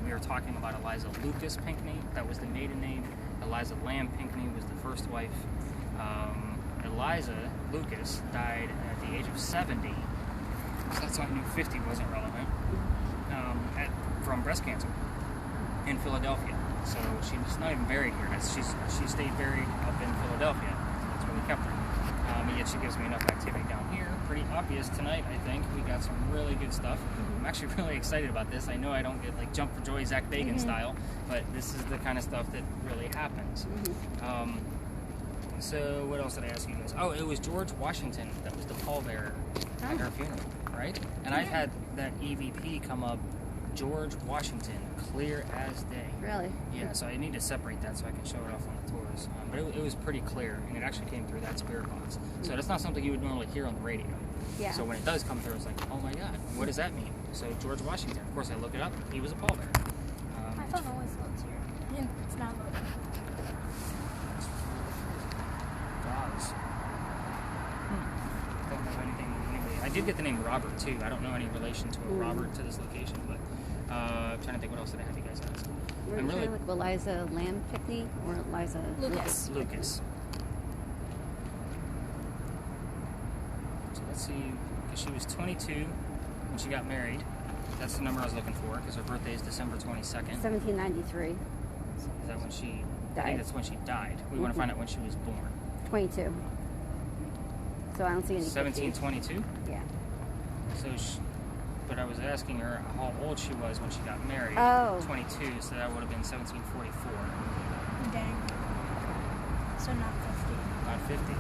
We were talking about Eliza Lucas Pinckney. That was the maiden name. Eliza Lamb Pinckney was the first wife. Eliza Lucas died at the age of 70. So that's why I knew 50 wasn't relevant. From breast cancer in Philadelphia. So she's not even buried here. She stayed buried up in Philadelphia. That's where we kept her. And yet she gives me enough activity down here. Pretty obvious tonight, I think. We got some really good stuff. I'm actually really excited about this. I know I don't get like jump for joy Zach Bagan style, but this is the kind of stuff that really happens. So what else did I ask you guys? Oh, it was George Washington that was the pallbearer at her funeral, right? And I've had that EVP come up, George Washington, clear as day. Really? Yeah, so I need to separate that so I can show it off on the tours. But it was pretty clear, and it actually came through that spirit box. So that's not something you would normally hear on the radio. Yeah. So when it does come through, it's like, oh my God, what does that mean? So George Washington, of course, I look it up. He was a pallbearer. My phone always loads here. Yeah, it's not loading. Gods. Don't have anything. Anyway, I did get the name Robert too. I don't know any relation to a Robert to this location, but I'm trying to think what else did I have you guys ask. Were you trying to look Eliza Lamb Pickney or Eliza Lucas? Lucas. So let's see, because she was 22 when she got married. That's the number I was looking for, because her birthday is December 22nd. 1793. Is that when she I Died. think that's when she died. We want to find out when she was born. 22. So I don't see any. 1722? Yeah. So, but I was asking her how old she was when she got married. Oh. 22, so that would have been 1744. Dang. So not 50. Not 50.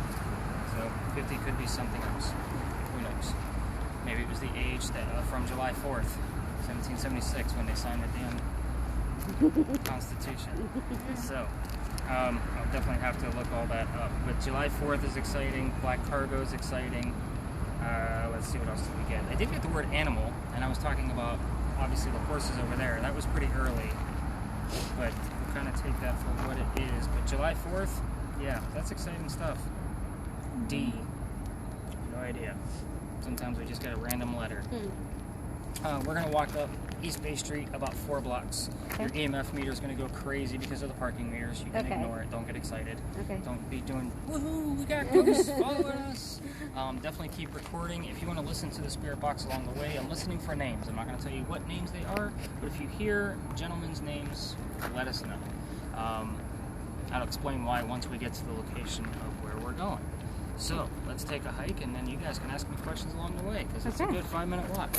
So 50 could be something else. Who knows? Maybe it was the age that from July 4th, 1776, when they signed the damn Constitution. So I'll definitely have to look all that up. But July 4th is exciting. Black Cargo is exciting. Let's see, what else did we get? I did get the word animal, and I was talking about, obviously, the horses over there. That was pretty early, but we'll kind of take that for what it is. But July 4th, yeah, that's exciting stuff. D. No idea. Sometimes we just get a random letter. We're going to walk up East Bay Street about 4 blocks. Okay. Your EMF meter is going to go crazy because of the parking meters. You can ignore it. Don't get excited. Okay. Don't be doing, woohoo, we got ghosts following us. Definitely keep recording. If you want to listen to the spirit box along the way, I'm listening for names. I'm not going to tell you what names they are, but if you hear gentlemen's names, let us know. I'll explain why once we get to the location of where we're going. So, let's take a hike, and then you guys can ask me questions along the way, because it's a good 5-minute walk.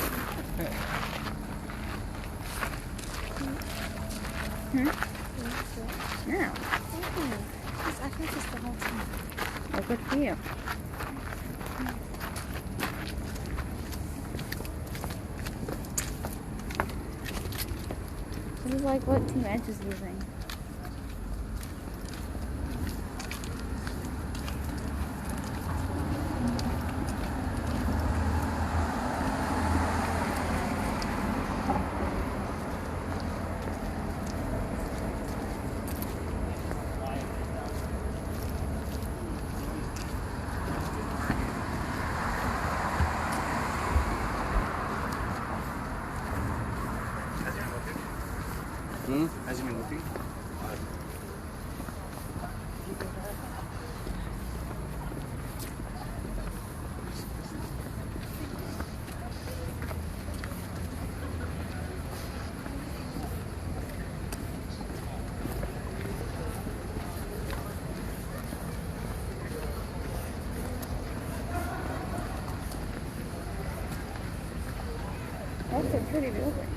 Yeah. Thank you. I think it's the whole time. Oh, good for you. This is like what Team Edge is using. As you mean looking? That's a pretty building.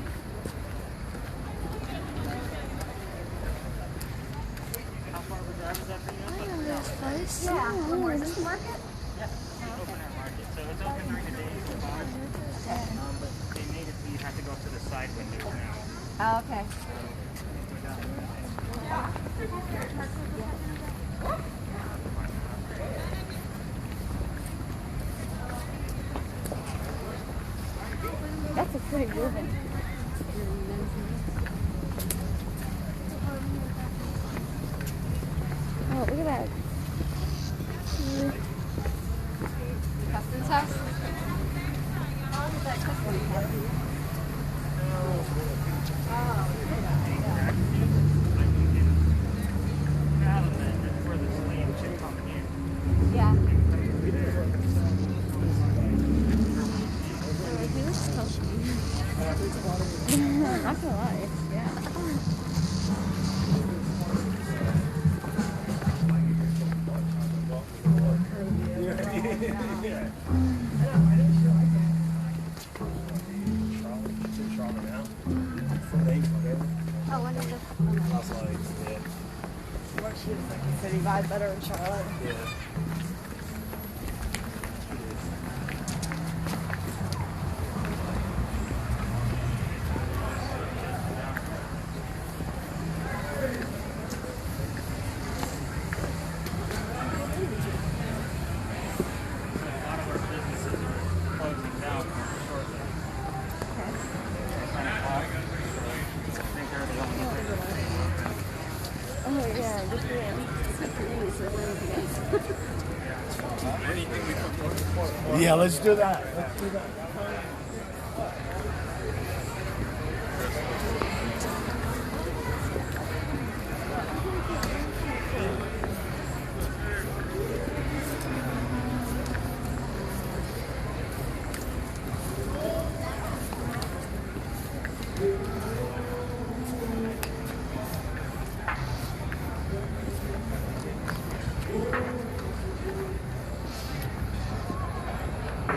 How far of a drive is that for you? I know this place. Yeah. Is this the market? Yeah, open air market. So it's open during the day for fun. But they made it so you have to go up to the side windows now. Oh, okay. That's a pretty building. Oh, look at that. Customs house? Yeah. Not gonna lie. Yeah. Oh, when is this? She was like a city vibe better in Charlotte. Yeah. A lot of our businesses are closing down shortly. Kind of hot. I think they're the only thing. Oh yeah, good for you. Yeah, let's do that. Let's do that.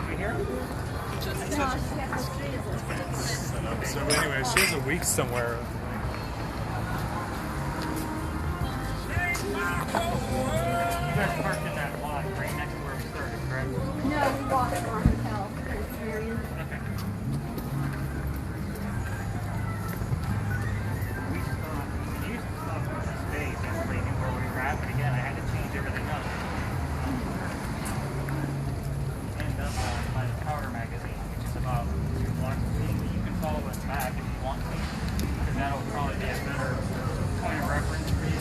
You hear? So anyway, she has a week somewhere. You guys parked in that lot right next to where we started, correct? No, we walked from our hotel experience. Okay. We used to stop on this day, basically knew where we were at, but again, I had to change everything up. End up by the Powder magazine, which is about 2 blocks away, but you can follow us back if you want to, because that'll probably be a better point of reference for you.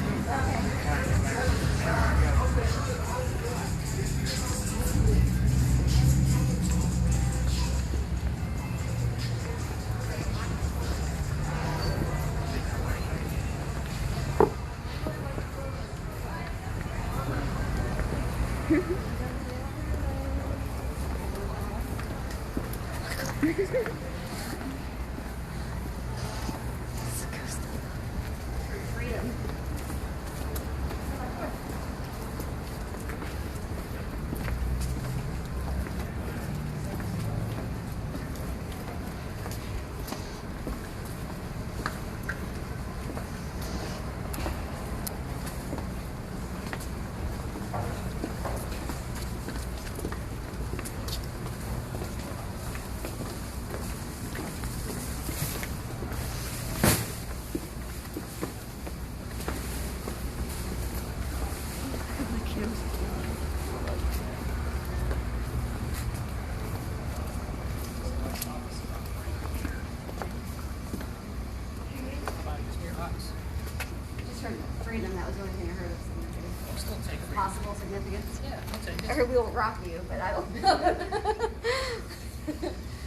Just heard freedom. That was the only thing I heard of significance. Still take free. Possible significance. Yeah, I'll take I it. heard we will rock you, but I don't know.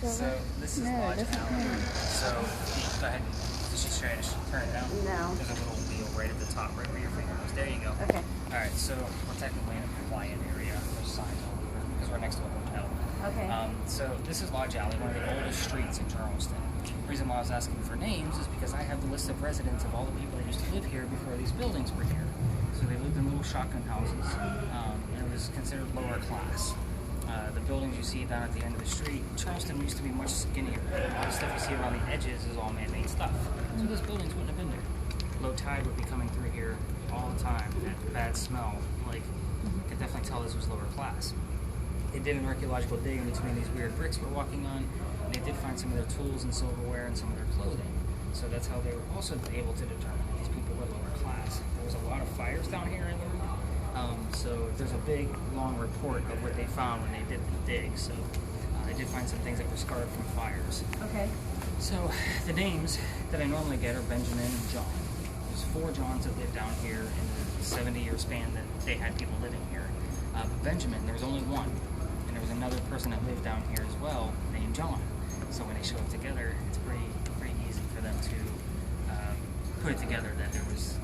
So this is Lodge Alley. So go ahead. Just try to turn it down. No. There's a little wheel right at the top, right where your finger is. There you go. Okay. All right. So we're technically in a compliant area. There's signs all over because we're next to a hotel. Okay. So this is Lodge Alley, one of the oldest streets in Charleston. The reason why I was asking for names is because I have the list of residents of all the people that used to live here before these buildings were here. So they lived in little shotgun houses, and it was considered lower class. The buildings you see down at the end of the street, Charleston used to be much skinnier. All the stuff you see around the edges is all man-made stuff. So those buildings wouldn't have been there. Low tide would be coming through here all the time. That bad smell, like, you could definitely tell this was lower class. They did an archaeological dig in between these weird bricks we're walking on, and they did find some of their tools and silverware and some of their clothing. So that's how they were also able to determine that these people were lower class. There was a lot of fires down here in the room. So there's a big, long report of what they found when they did the dig. So they did find some things that were scarred from fires. Okay. So the names that I normally get are Benjamin and John. There's 4 Johns that lived down here in the 70-year span that they had people living here. But Benjamin, there was only one. And there was another person that lived down here as well named John. So when they show up together, it's pretty easy for them to put it together that there was,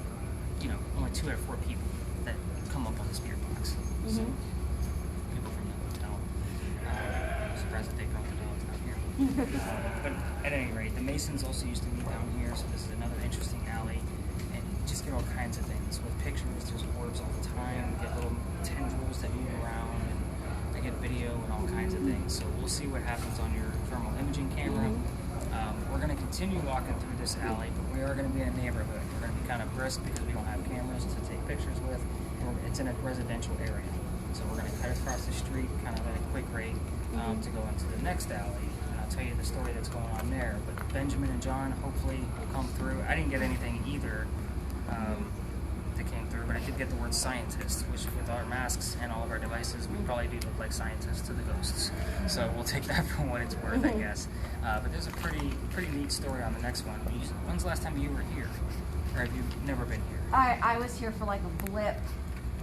only 2 out of 4 people that come up on the spirit box. So people from the hotel. I'm surprised that they brought the dogs down here. But at any rate, the Masons also used to be down here, so this is another interesting alley. And you just get all kinds of things. With pictures, there's orbs all the time. You get little tendrils that move around, and I get video and all kinds of things. So we'll see what happens on your thermal imaging camera. We're we're going to continue walking through this alley, but we are going to be in a neighborhood. We're going to be kind of brisk because we don't have cameras to take pictures with. It's in a residential area. So we're going to cut across the street kind of at a quick rate to go into the next alley. And I'll tell you the story that's going on there. But Benjamin and John hopefully will come through. I didn't get anything either that came through, but I did get the word scientist, which with our masks and all of our devices, we probably do look like scientists to the ghosts. So we'll take that for what it's worth, I guess. But there's a pretty neat story on the next one. When's the last time you were here? Or have you never been here? I was here for like a blip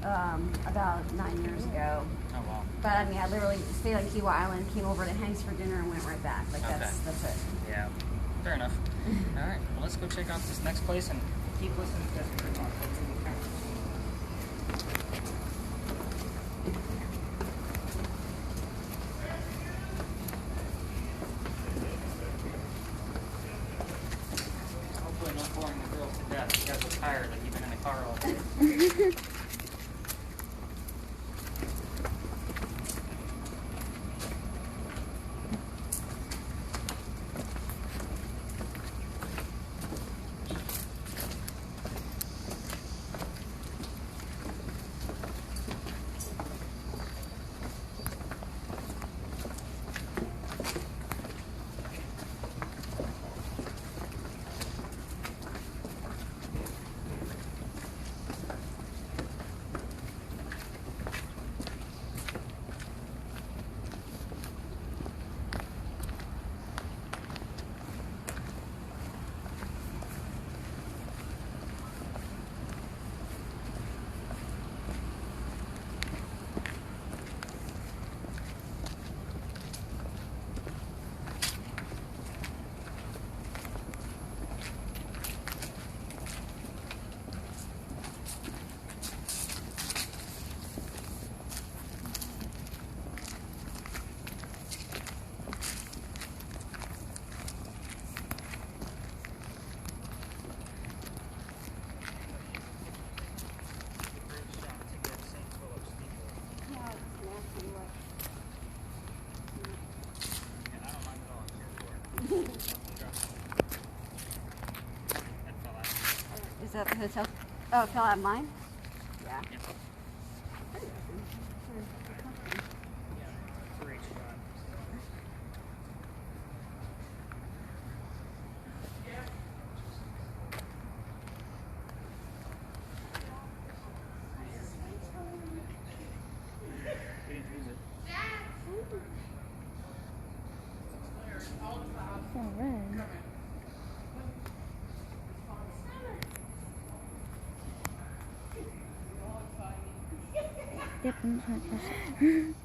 about 9 years ago. Oh, wow. But I mean, I literally stayed on Kiwa Island, came over to Hanks for dinner, and went right back. Like that's it. Yeah, fair enough. All right, well, let's go check out this next place and keep listening to this. Hopefully not boring the girls to death. You guys are tired, like you've been in the car all day. Is that the hotel? Oh, it fell out of mine? Yeah. Great shot. We didn't use it. Yep, I'm trying to catch it.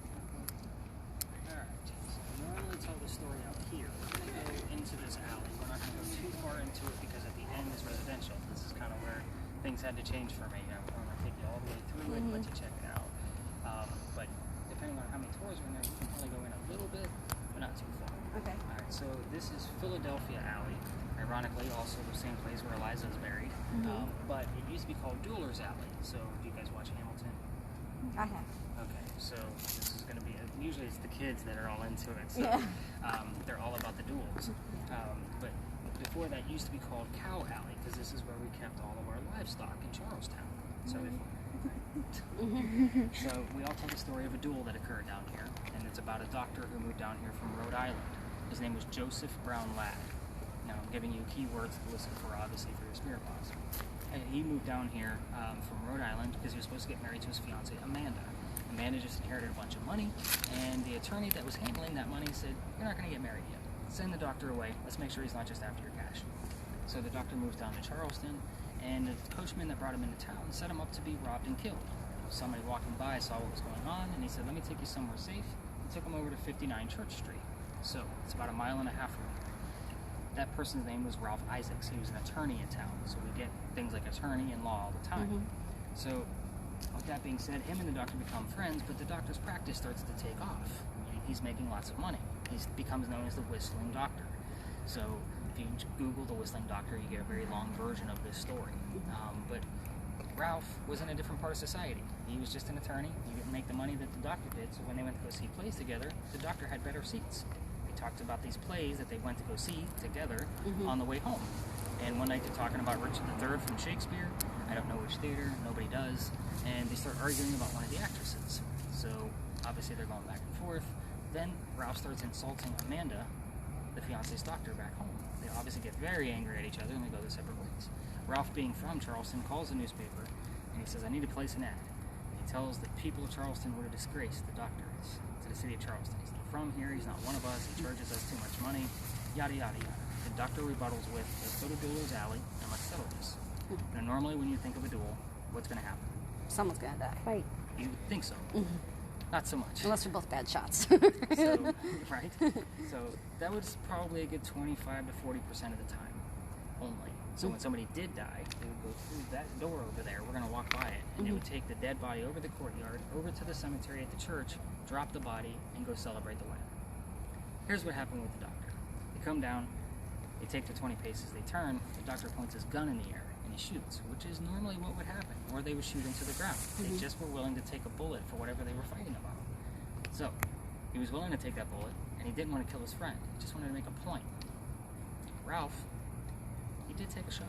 Alright, so I normally tell the story out here. We're going to go into this alley. We're not going to go too far into it because at the end is residential. This is kind of where things had to change for me. I'm going to take you all the way through it and let you check it out. But depending on how many tours are in there, we can probably go in a little bit, but not too far. Okay. Alright, so this is Philadelphia Alley. Ironically, also the same place where Eliza is buried. But it used to be called Dueler's Alley. So, do you guys watch Hamilton? I have. Okay, so this is going to be, usually it's the kids that are all into it, so Yeah. They're all about the duels. But before that used to be called Cow Alley, because this is where we kept all of our livestock in Charlestown. So, so we all tell the story of a duel that occurred down here, and it's about a doctor who moved down here from Rhode Island. His name was Joseph Brown Ladd. Now, I'm giving you keywords to listen for, obviously, for your spirit box. And he moved down here from Rhode Island because he was supposed to get married to his fiancée, Amanda. Amanda just inherited a bunch of money, and the attorney that was handling that money said, "You're not going to get married yet. Send the doctor away. Let's make sure he's not just after your cash." So the doctor moves down to Charleston, and the coachman that brought him into town set him up to be robbed and killed. Somebody walking by saw what was going on, and he said, "Let me take you somewhere safe." He took him over to 59 Church Street. So it's about a mile and a half from here. That person's name was Ralph Isaacs. He was an attorney in town, so we get things like attorney and law all the time. So with that being said, him and the doctor become friends, but the doctor's practice starts to take off. He's making lots of money. He becomes known as the Whistling Doctor. So if you Google the Whistling Doctor, you get a very long version of this story. But Ralph was in a different part of society. He was just an attorney. He didn't make the money that the doctor did, so when they went to go see plays together, the doctor had better seats. talked about these plays that they went to go see together on the way home. And one night they're talking about Richard III from Shakespeare. I don't know which theater, nobody does. And they start arguing about one of the actresses. So obviously they're going back and forth. Then Ralph starts insulting Amanda, the fiance's doctor, back home. They obviously get very angry at each other and they go their separate ways. Ralph, being from Charleston, calls the newspaper and he says, I need to place an ad. He tells the people of Charleston what a disgrace the doctor is to the city of Charleston. He's not from here, he's not one of us, he charges us too much money, yada yada yada. The doctor rebuttals with, let's go to Dueler's Alley and let's settle this. Now normally when you think of a duel, what's going to happen? Someone's gonna die. Fight. You would think so. Not so much. Unless they're both bad shots. So, right? So that was probably a good 25 to 40% of the time only. So when somebody did die, they would go through that door over there. We're going to walk by it. And they would take the dead body over the courtyard, over to the cemetery at the church, drop the body, and go celebrate the wedding. Here's what happened with the doctor. They come down, they take the 20 paces, they turn, the doctor points his gun in the air, and he shoots, which is normally what would happen. Or they would shoot into the ground. They just were willing to take a bullet for whatever they were fighting about. So, he was willing to take that bullet, and he didn't want to kill his friend. He just wanted to make a point. Ralph, he did take a shot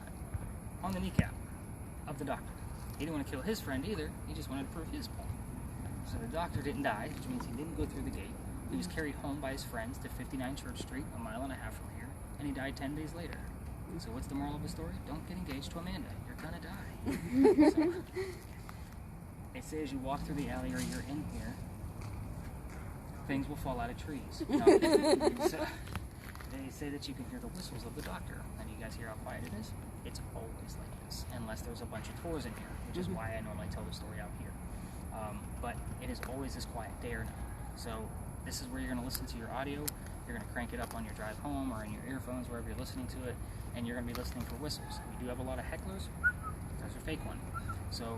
on the kneecap of the doctor. He didn't want to kill his friend either. He just wanted to prove his point. So the doctor didn't die, which means he didn't go through the gate. He was carried home by his friends to 59 Church Street, a mile and a half from here, and he died 10 days later. So what's the moral of the story? Don't get engaged to Amanda. You're gonna die. So, they say as you walk through the alley or you're in here, things will fall out of trees. No, so, they say that you can hear the whistles of the doctor, and you guys hear how quiet it is? It's always like this, unless there's a bunch of tours in here, which is why I normally tell the story out here. But it is always this quiet day or night. So this is where you're going to listen to your audio. You're going to crank it up on your drive home or in your earphones, wherever you're listening to it, and you're going to be listening for whistles. We do have a lot of hecklers. There's a fake one. So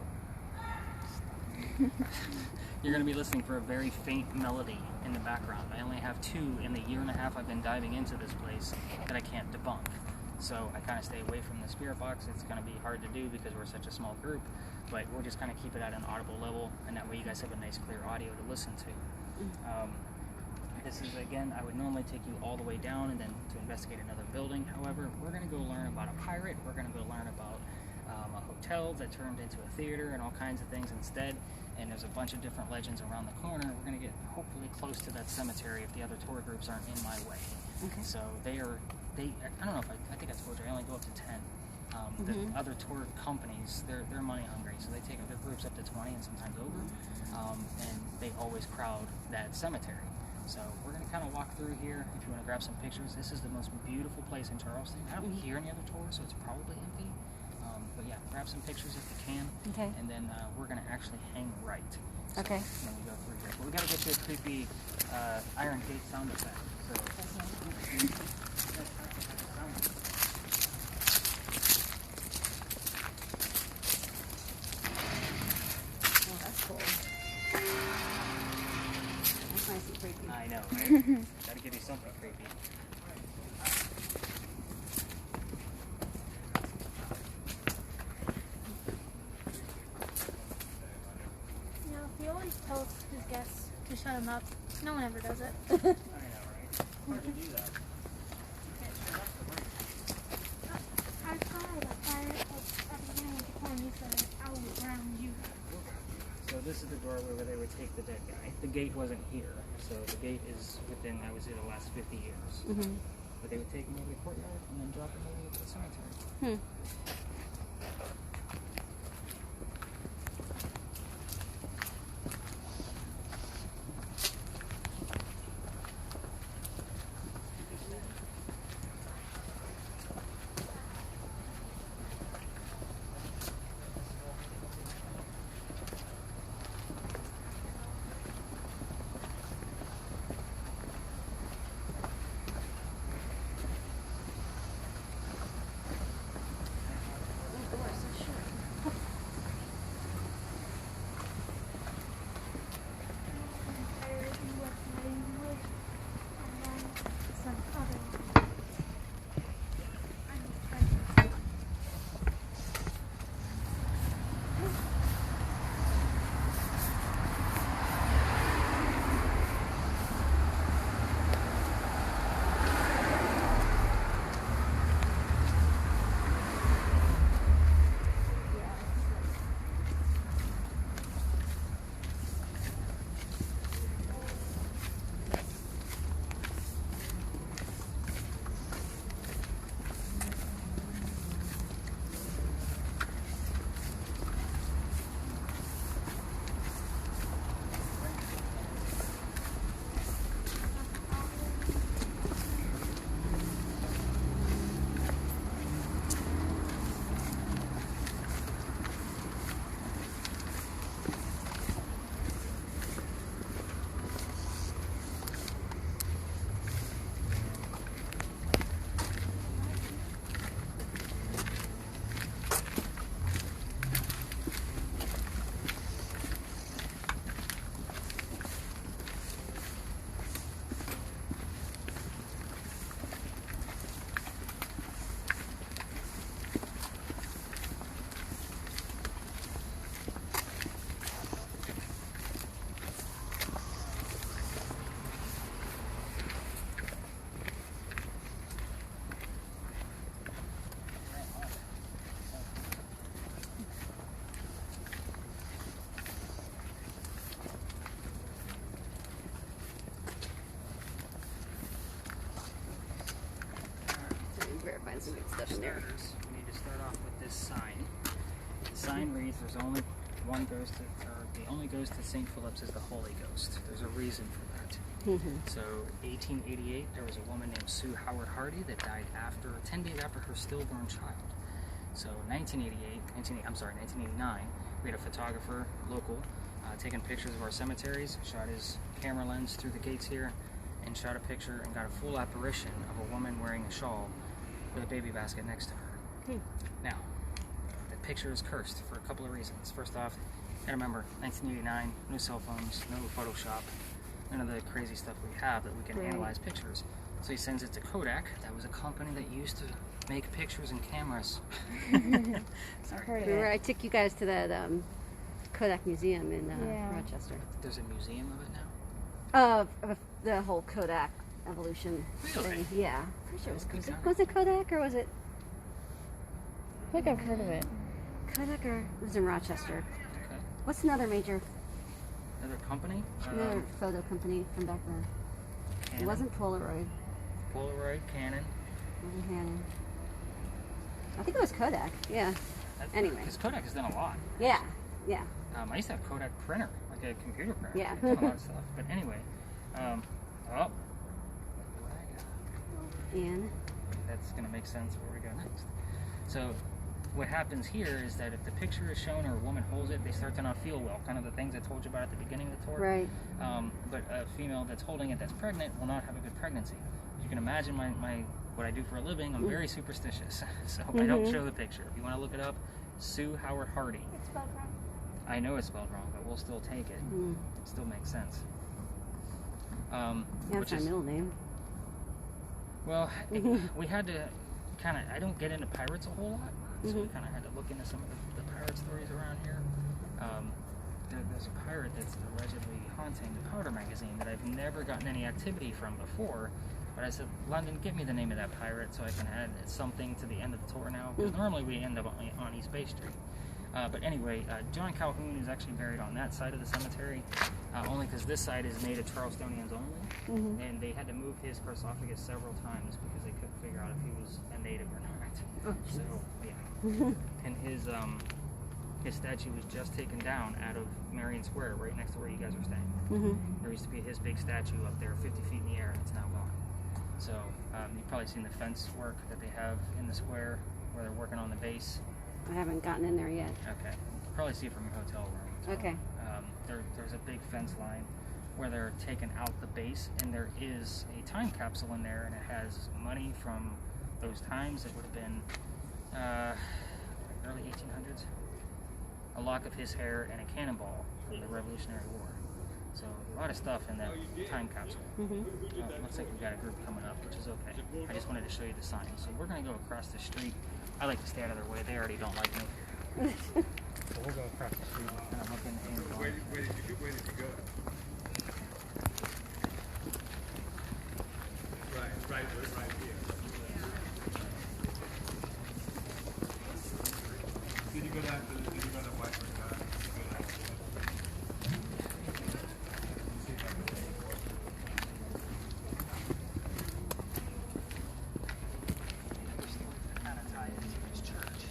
you're going to be listening for a very faint melody in the background. I only have 2 in the year and a half I've been diving into this place that I can't debunk. So I kind of stay away from the spirit box. It's going to be hard to do because we're such a small group, but we'll just kind of keep it at an audible level, and that way you guys have a nice clear audio to listen to. This is, again, I would normally take you all the way down and then to investigate another building. However, we're going to go learn about a pirate. We're going to go learn about a hotel that turned into a theater and all kinds of things instead. And there's a bunch of different legends around the corner. We're going to get hopefully close to that cemetery if the other tour groups aren't in my way. Okay. So I don't know if I think I told you, I only go up to 10. The other tour companies, they're money hungry, so they take their groups up to 20 and sometimes over, and they always crowd that cemetery. So we're going to kind of walk through here. If you want to grab some pictures, this is the most beautiful place in Charleston. I don't hear any other tours, so it's probably empty. But yeah, grab some pictures if you can. Okay. And then we're going to actually hang right. So Okay. when we go through here. But we got to get you a creepy Iron Gate sound effect. So. Oh, that's cool. That's nice and creepy. I know, right? Got to give you something creepy. You know, he always tells his guests to shut him up. No one ever does it. I know, right? Hard to do that. I tried. At the beginning of the corn, you said I was around you. So this is the doorway where they would take the dead guy. The gate wasn't here, so the gate is within, I would say, the last 50 years. But they would take him over the courtyard and then drop him over to the cemetery. find some good stuff in there. We need to start off with this sign. The sign reads, "There's only one ghost, the only ghost at St. Philip's is the Holy Ghost." There's a reason for that. So, 1888, there was a woman named Sue Howard Hardy that died 10 days after her stillborn child. So, 1989, we had a photographer, local, taking pictures of our cemeteries, shot his camera lens through the gates here, and shot a picture and got a full apparition of a woman wearing a shawl with a baby basket next to her. Now, the picture is cursed for a couple of reasons. First off, you gotta remember, 1989, no cell phones, no Photoshop, none of the crazy stuff we have that we can analyze pictures. So he sends it to Kodak. That was a company that used to make pictures and cameras. I took you guys to that Kodak Museum in Yeah. Rochester. There's a museum of it now. Of the whole Kodak evolution Really? thing. Yeah. Pretty sure it Good was, time. was it Kodak or was it I think I've heard of it. Kodak or it was in Rochester? Okay. What's another major Another company. another photo company from back then? It Canon. wasn't Polaroid. Polaroid, Canon. It wasn't Canon. I think it was Kodak. Yeah. Anyway. Because Kodak has done a lot. Yeah. Yeah. I used to have Kodak printer, like a computer printer. Yeah. I've done a lot of stuff. But anyway, And that's going to make sense where we go next. So what happens here is that if the picture is shown or a woman holds it, they start to not feel well. Kind of the things I told you about at the beginning of the tour. right. But a female that's holding it that's pregnant will not have a good pregnancy. You can imagine my what I do for a living. I'm very superstitious. So I don't show the picture. If you want to look it up, Sue Howard Hardy. It's spelled wrong. I know it's spelled wrong, but we'll still take it. It still makes sense. Yeah, Which that's my is, middle name. well, we had to kind of, I don't get into pirates a whole lot, so we kind of had to look into some of the pirate stories around here. There's a pirate that's allegedly haunting the Powder magazine that I've never gotten any activity from before. But I said, London, give me the name of that pirate so I can add something to the end of the tour now. Because normally we end up on East Bay Street. But anyway, John Calhoun is actually buried on that side of the cemetery, only because this side is native Charlestonians only. And they had to move his sarcophagus several times because they couldn't figure out if he was a native or not. So, yeah. And his statue was just taken down out of Marion Square, right next to where you guys are staying. There used to be his big statue up there 50 feet in the air, and it's now gone. So you've probably seen the fence work that they have in the square where they're working on the base. I haven't gotten in there yet. Okay. You'll probably see it from your hotel room. So, Okay. there's a big fence line where they're taking out the base, and there is a time capsule in there, and it has money from those times. It would have been early 1800s. A lock of his hair and a cannonball from the Revolutionary War. So a lot of stuff in that time capsule. Looks like we've got a group coming up, which is okay. I just wanted to show you the sign. So we're going to go across the street. I like to stay out of their way. They already don't like me. So we'll go across the street and I'm looking in. Where did you go? Right here. Did you go down to White River? Kind of tie into his church.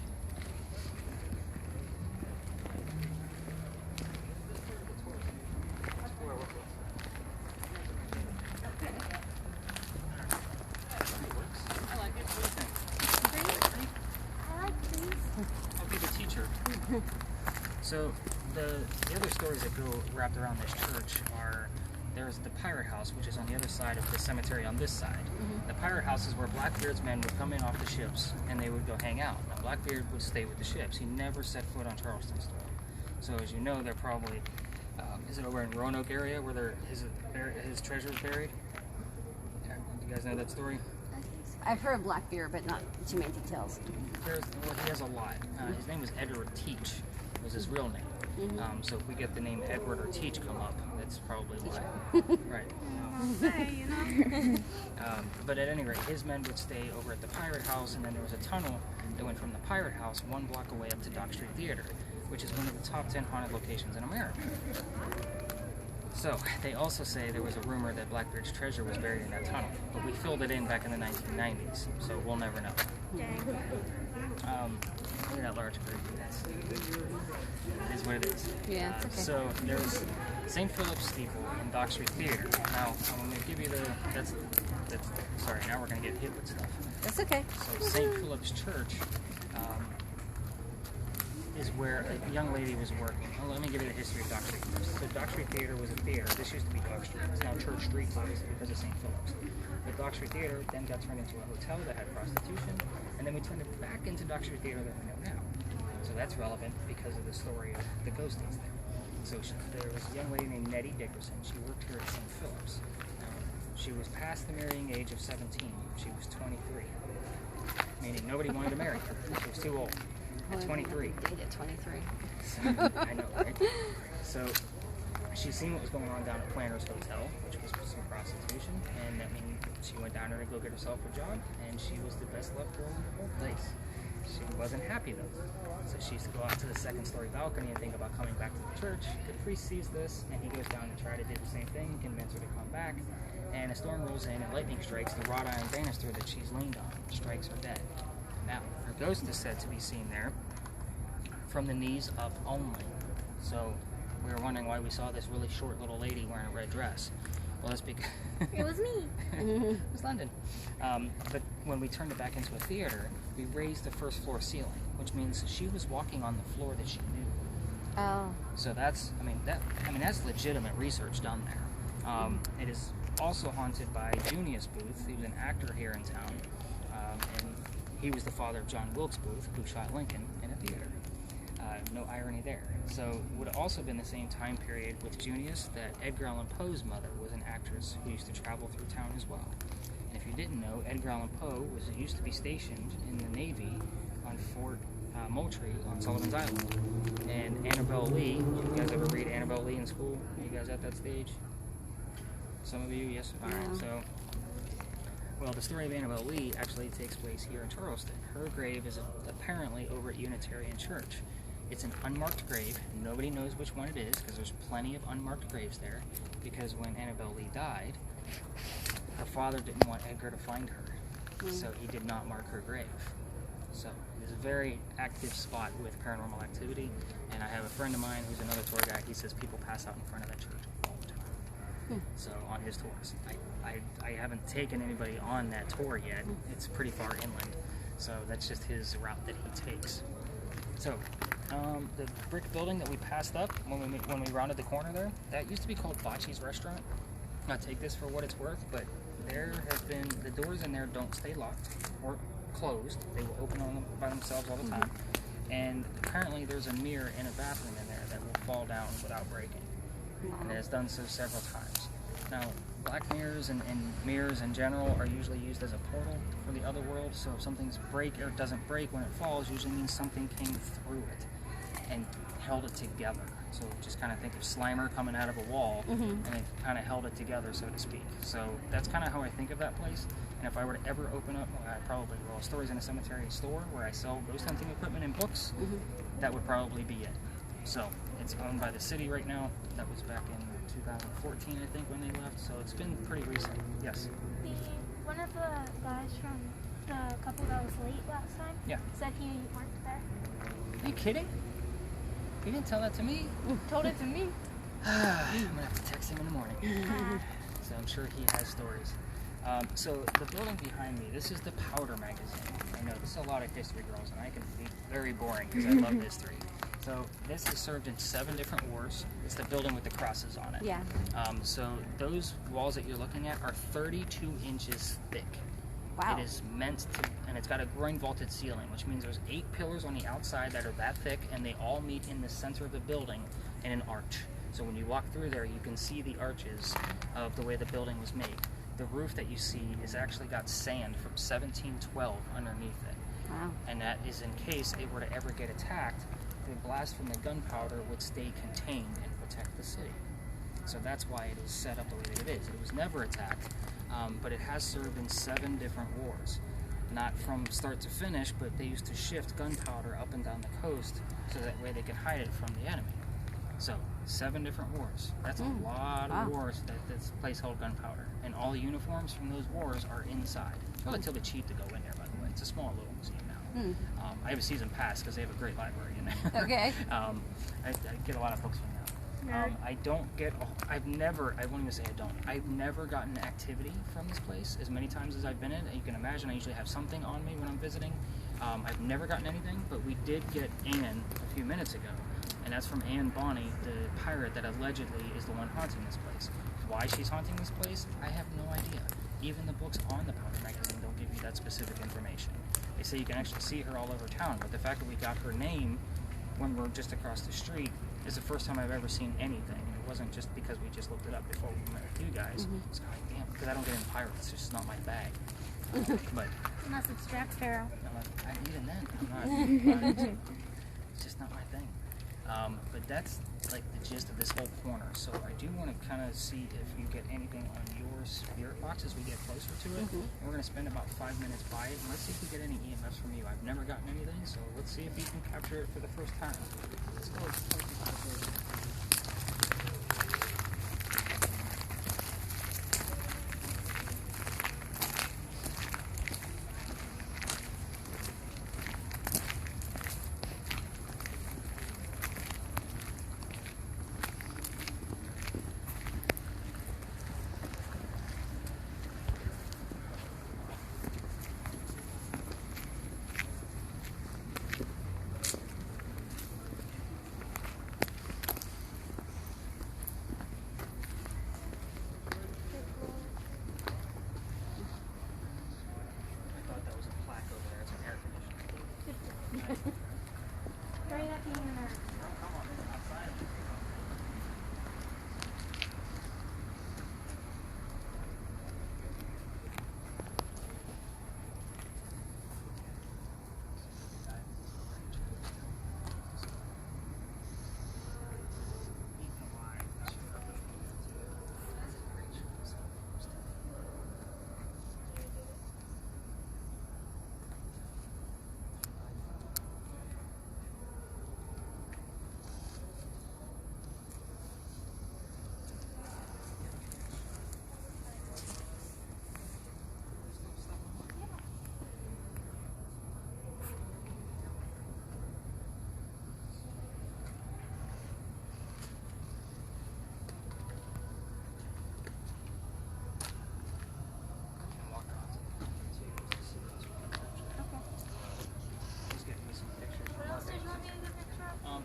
I like these. I'll be the teacher. So the other stories that go wrapped around this church are there's the pirate house, which is on the other side of the cemetery on this side. The pirate house is where Blackbeard's men would come in off the ships and they would go hang out. Now Blackbeard would stay with the ships. He never set foot on Charleston soil. So as you know, they're probably is it over in Roanoke area where his treasure is buried? Do you guys know that story? I've heard of Blackbeard, but not too many details. He has a lot. His name was Edward Teach, was his real name. So if we get the name Edward or Teach come up, that's probably why. Right. But at any rate, his men would stay over at the Pirate House, and then there was a tunnel that went from the Pirate House 1 block away up to Dock Street Theater, which is one of the top 10 haunted locations in America. So they also say there was a rumor that Blackbeard's treasure was buried in that tunnel, but we filled it in back in the 1990s, so we'll never know. Dang. Look at that large group. It is what it is. Yeah, it's okay. So there's St. Philip's Steeple and Dock Street Theater. Now I'm going to give you that's sorry, now we're going to get hit with stuff. That's okay. So St. Philip's Church is where a young lady was working. Well, let me give you the history of Dock Street first. So Dock Street Theater was a theater. This used to be Dock Street. It's now Church Street, obviously, because of St. Philip's. The Dock Street Theater then got turned into a hotel that had prostitution, and then we turned it back into Dock Street Theater that we know now. So that's relevant because of the story of the ghost that's there. So there was a young lady named Nettie Dickerson. She worked here at St. Philip's. She was past the marrying age of 17. She was 23, meaning nobody wanted to marry her. She was too old. At 23. Date at 23. I know, right? So she's seen what was going on down at Planters Hotel, which was some prostitution, and that means she went down there to go get herself a job, and she was the best loved girl in the whole place. She wasn't happy though, so she used to go out to the second-story balcony and think about coming back to the church. The priest sees this, and he goes down to try to do the same thing, convince her to come back, and a storm rolls in and lightning strikes the wrought iron banister that she's leaned on, strikes her dead. Now, her ghost is said to be seen there from the knees up only. So we were wondering why we saw this really short little lady wearing a red dress. Well, that's because It was me. it was London. But when we turned it back into a theater, we raised the first floor ceiling, which means she was walking on the floor that she knew. Oh. So that's legitimate research done there. It is also haunted by Junius Booth. He was an actor here in town, and he was the father of John Wilkes Booth, who shot Lincoln in a theater. No irony there. So it would have also been the same time period with Junius that Edgar Allan Poe's mother was an actress who used to travel through town as well. And if you didn't know, Edgar Allan Poe used to be stationed in the Navy on Fort Moultrie on Sullivan's Island. And Annabelle Lee, you guys ever read Annabelle Lee in school? Are you guys at that stage? Some of you, yes? Alright, so... Well, the story of Annabelle Lee actually takes place here in Charleston. Her grave is apparently over at Unitarian Church. It's an unmarked grave. Nobody knows which one it is because there's plenty of unmarked graves there. Because when Annabelle Lee died, her father didn't want Edgar to find her, so he did not mark her grave. So it's a very active spot with paranormal activity. And I have a friend of mine who's another tour guide. He says people pass out in front of that church all the time. So on his tours, I haven't taken anybody on that tour yet. It's pretty far inland, so that's just his route that he takes. So the brick building that we passed up when we rounded the corner there, that used to be called Bocce's Restaurant. Now take this for what it's worth, but there has been, the doors in there don't stay locked or closed. They will open on them by themselves all the time. And apparently there's a mirror in a bathroom in there that will fall down without breaking. And it has done so several times. Now, black mirrors and mirrors in general are usually used as a portal for the other world. So if something's break or doesn't break when it falls, usually means something came through it and held it together. So just kind of think of Slimer coming out of a wall and it kind of held it together, so to speak. So that's kind of how I think of that place. And if I were to ever open up, I probably will, Stories in a Cemetery store where I sell ghost hunting equipment and books, that would probably be it. So it's owned by the city right now. That was back in 2014, I think, when they left. So it's been pretty recent. Yes? One of the guys from the couple that was late last time said he worked there. Are you kidding? You didn't tell that to me? Told it to me. I'm gonna have to text him in the morning. So I'm sure he has stories. So the building behind me, this is the Powder magazine. I know this is a lot of history, girls, and I can be very boring because I love history. So this is served in 7 different wars. It's the building with the crosses on it. Yeah. So those walls that you're looking at are 32 inches thick. Wow. It is meant to, and it's got a groin vaulted ceiling, which means there's 8 pillars on the outside that are that thick, and they all meet in the center of the building in an arch. So when you walk through there, you can see the arches of the way the building was made. The roof that you see is actually got sand from 1712 underneath it. Wow. And that is in case it were to ever get attacked, the blast from the gunpowder would stay contained and protect the city. So that's why it is set up the way that it is. It was never attacked, but it has served in 7 different wars. Not from start to finish, but they used to shift gunpowder up and down the coast so that way they could hide it from the enemy. So 7 different wars. That's a lot of wars that this place held gunpowder. And all the uniforms from those wars are inside. Well, until they cheat to go in there, by the way. It's a small little museum now. I have a season pass because they have a great library in there. Okay. I get a lot of books from them. I don't get, I've never, I won't even say I don't, I've never gotten activity from this place as many times as I've been in. And you can imagine I usually have something on me when I'm visiting. I've never gotten anything, but we did get Anne a few minutes ago. And that's from Anne Bonny, the pirate that allegedly is the one haunting this place. Why she's haunting this place, I have no idea. Even the books on the Powder magazine don't give you that specific information. They say you can actually see her all over town, but the fact that we got her name when we're just across the street is the first time I've ever seen anything. It wasn't just because we just looked it up before we met with you guys. It's kind of like, damn, because I don't get into pirates. It's just not my bag. But Unless it's Jack Sparrow. even then, I'm not. It's just not my thing. But that's like the gist of this whole corner. So I do want to kind of see if you get anything on your spirit box as we get closer to it. And we're going to spend about 5 minutes by it. And let's see if we get any EMFs from you. I've never gotten anything, so let's see if you can capture it for the first time. Let's go. Right at the end.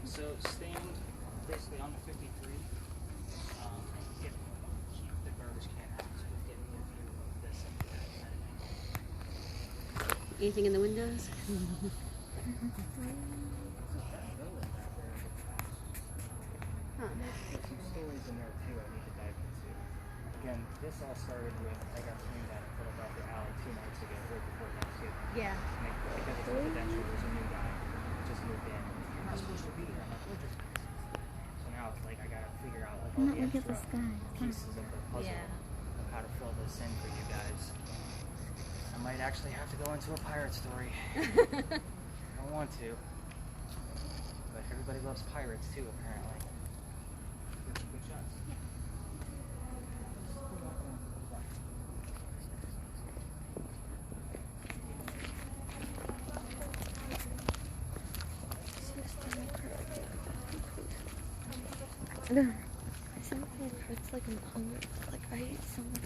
So stand basically on the 53. Keep the garbage can out so we get a view of this and that. Anything in the windows? There's some stories in there too I need to dive into. Again, this all started with I got screamed at in Philadelphia Alley 2 nights ago, right before Thanksgiving. Yeah. And because it's residential, there's a new guy who just moved in. You're not supposed to be here. I'm like, we're just. So now it's like I gotta figure out like all the extra pieces of the puzzle of how to fill this in for you guys. I might actually have to go into a pirate story. I don't want to. But everybody loves pirates too, apparently. Good shots. It's like I'm hungry. Like I ate so much.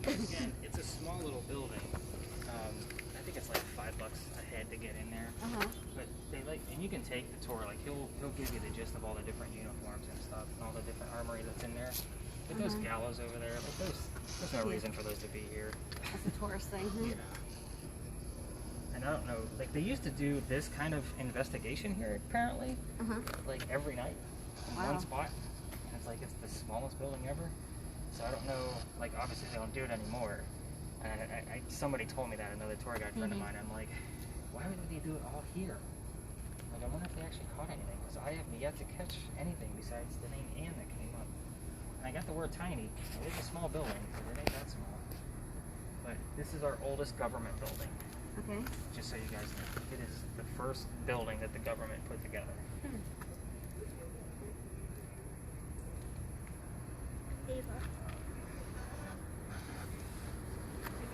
Again, it's a small little building. I think it's like $5 a head to get in there. But they like, and you can take the tour. Like he'll give you the gist of all the different uniforms and stuff, and all the different armory that's in there. But those gallows over there, like there's no reason for those to be here. That's a tourist thing. Yeah. And I don't know, like they used to do this kind of investigation here apparently, like every night in one spot. And it's like it's the smallest building ever. So I don't know, like obviously they don't do it anymore. And somebody told me that, another tour guide friend of mine. I'm like, why would they do it all here? Like, I wonder if they actually caught anything, because I have yet to catch anything besides the name Ann that came up. And I got the word tiny. It is a small building, but it ain't that small. But this is our oldest government building. Okay. Just so you guys know, it is the first building that the government put together. Ava.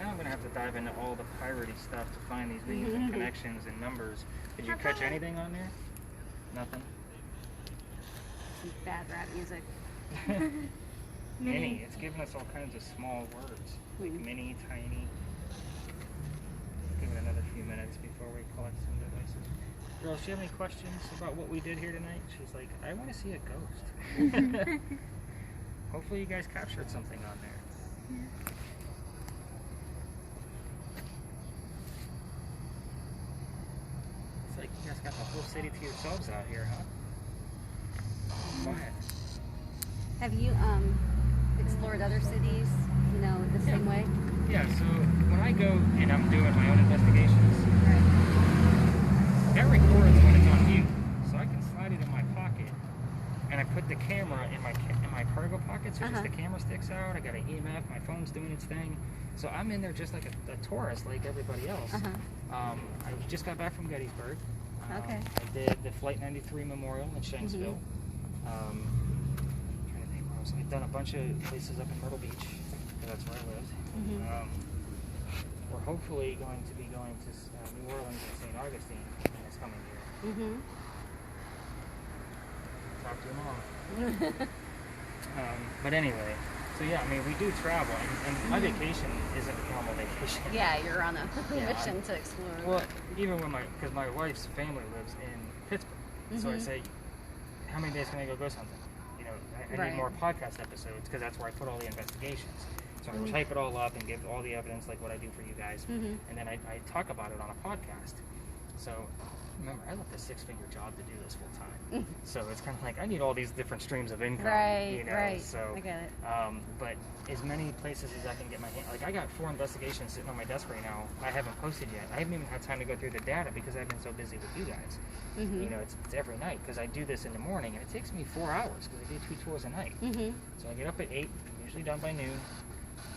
Now I'm gonna have to dive into all the piratey stuff to find these names and connections and numbers. Did you catch anything on there? Nothing. Some bad rap music. Mini. It's giving us all kinds of small words. Like mini, tiny. Give it another few minutes before we collect some devices. Girls, do you have any questions about what we did here tonight? She's like, I want to see a ghost. Hopefully you guys captured something on there. It's like you guys got the whole city to yourselves out here, huh? Quiet. Have you explored other cities, you know, the same way? Yeah, so when I go and I'm doing my own investigations, that records when it's on mute. So I can slide it in my pocket, and I put the camera in my cargo pocket, so just the camera sticks out. I got an EMF, my phone's doing its thing. So I'm in there just like a tourist, like everybody else. I just got back from Gettysburg. Okay. I did the Flight 93 Memorial in Shanksville. Trying to think where else. I've done a bunch of places up in Myrtle Beach, because that's where I lived. We're hopefully going to be going to New Orleans and St. Augustine in this coming year. Talk to your mom. But anyway, so yeah, I mean, we do travel, and my vacation isn't a normal vacation. Yeah, you're on a mission to explore. Well, even when because my wife's family lives in Pittsburgh, so I say, how many days can I go something? You know, I need more podcast episodes, because that's where I put all the investigations. So I type it all up and give all the evidence, like what I do for you guys, and then I talk about it on a podcast. So remember, I left a six-figure job to do this full time. So it's kind of like I need all these different streams of income. You know? So I get it. but as many places as I can get my hand, like I got 4 investigations sitting on my desk right now. I haven't posted yet. I haven't even had time to go through the data because I've been so busy with you guys. You know, it's every night, because I do this in the morning, and it takes me 4 hours because I do 2 tours a night. So I get up at 8, usually done by noon.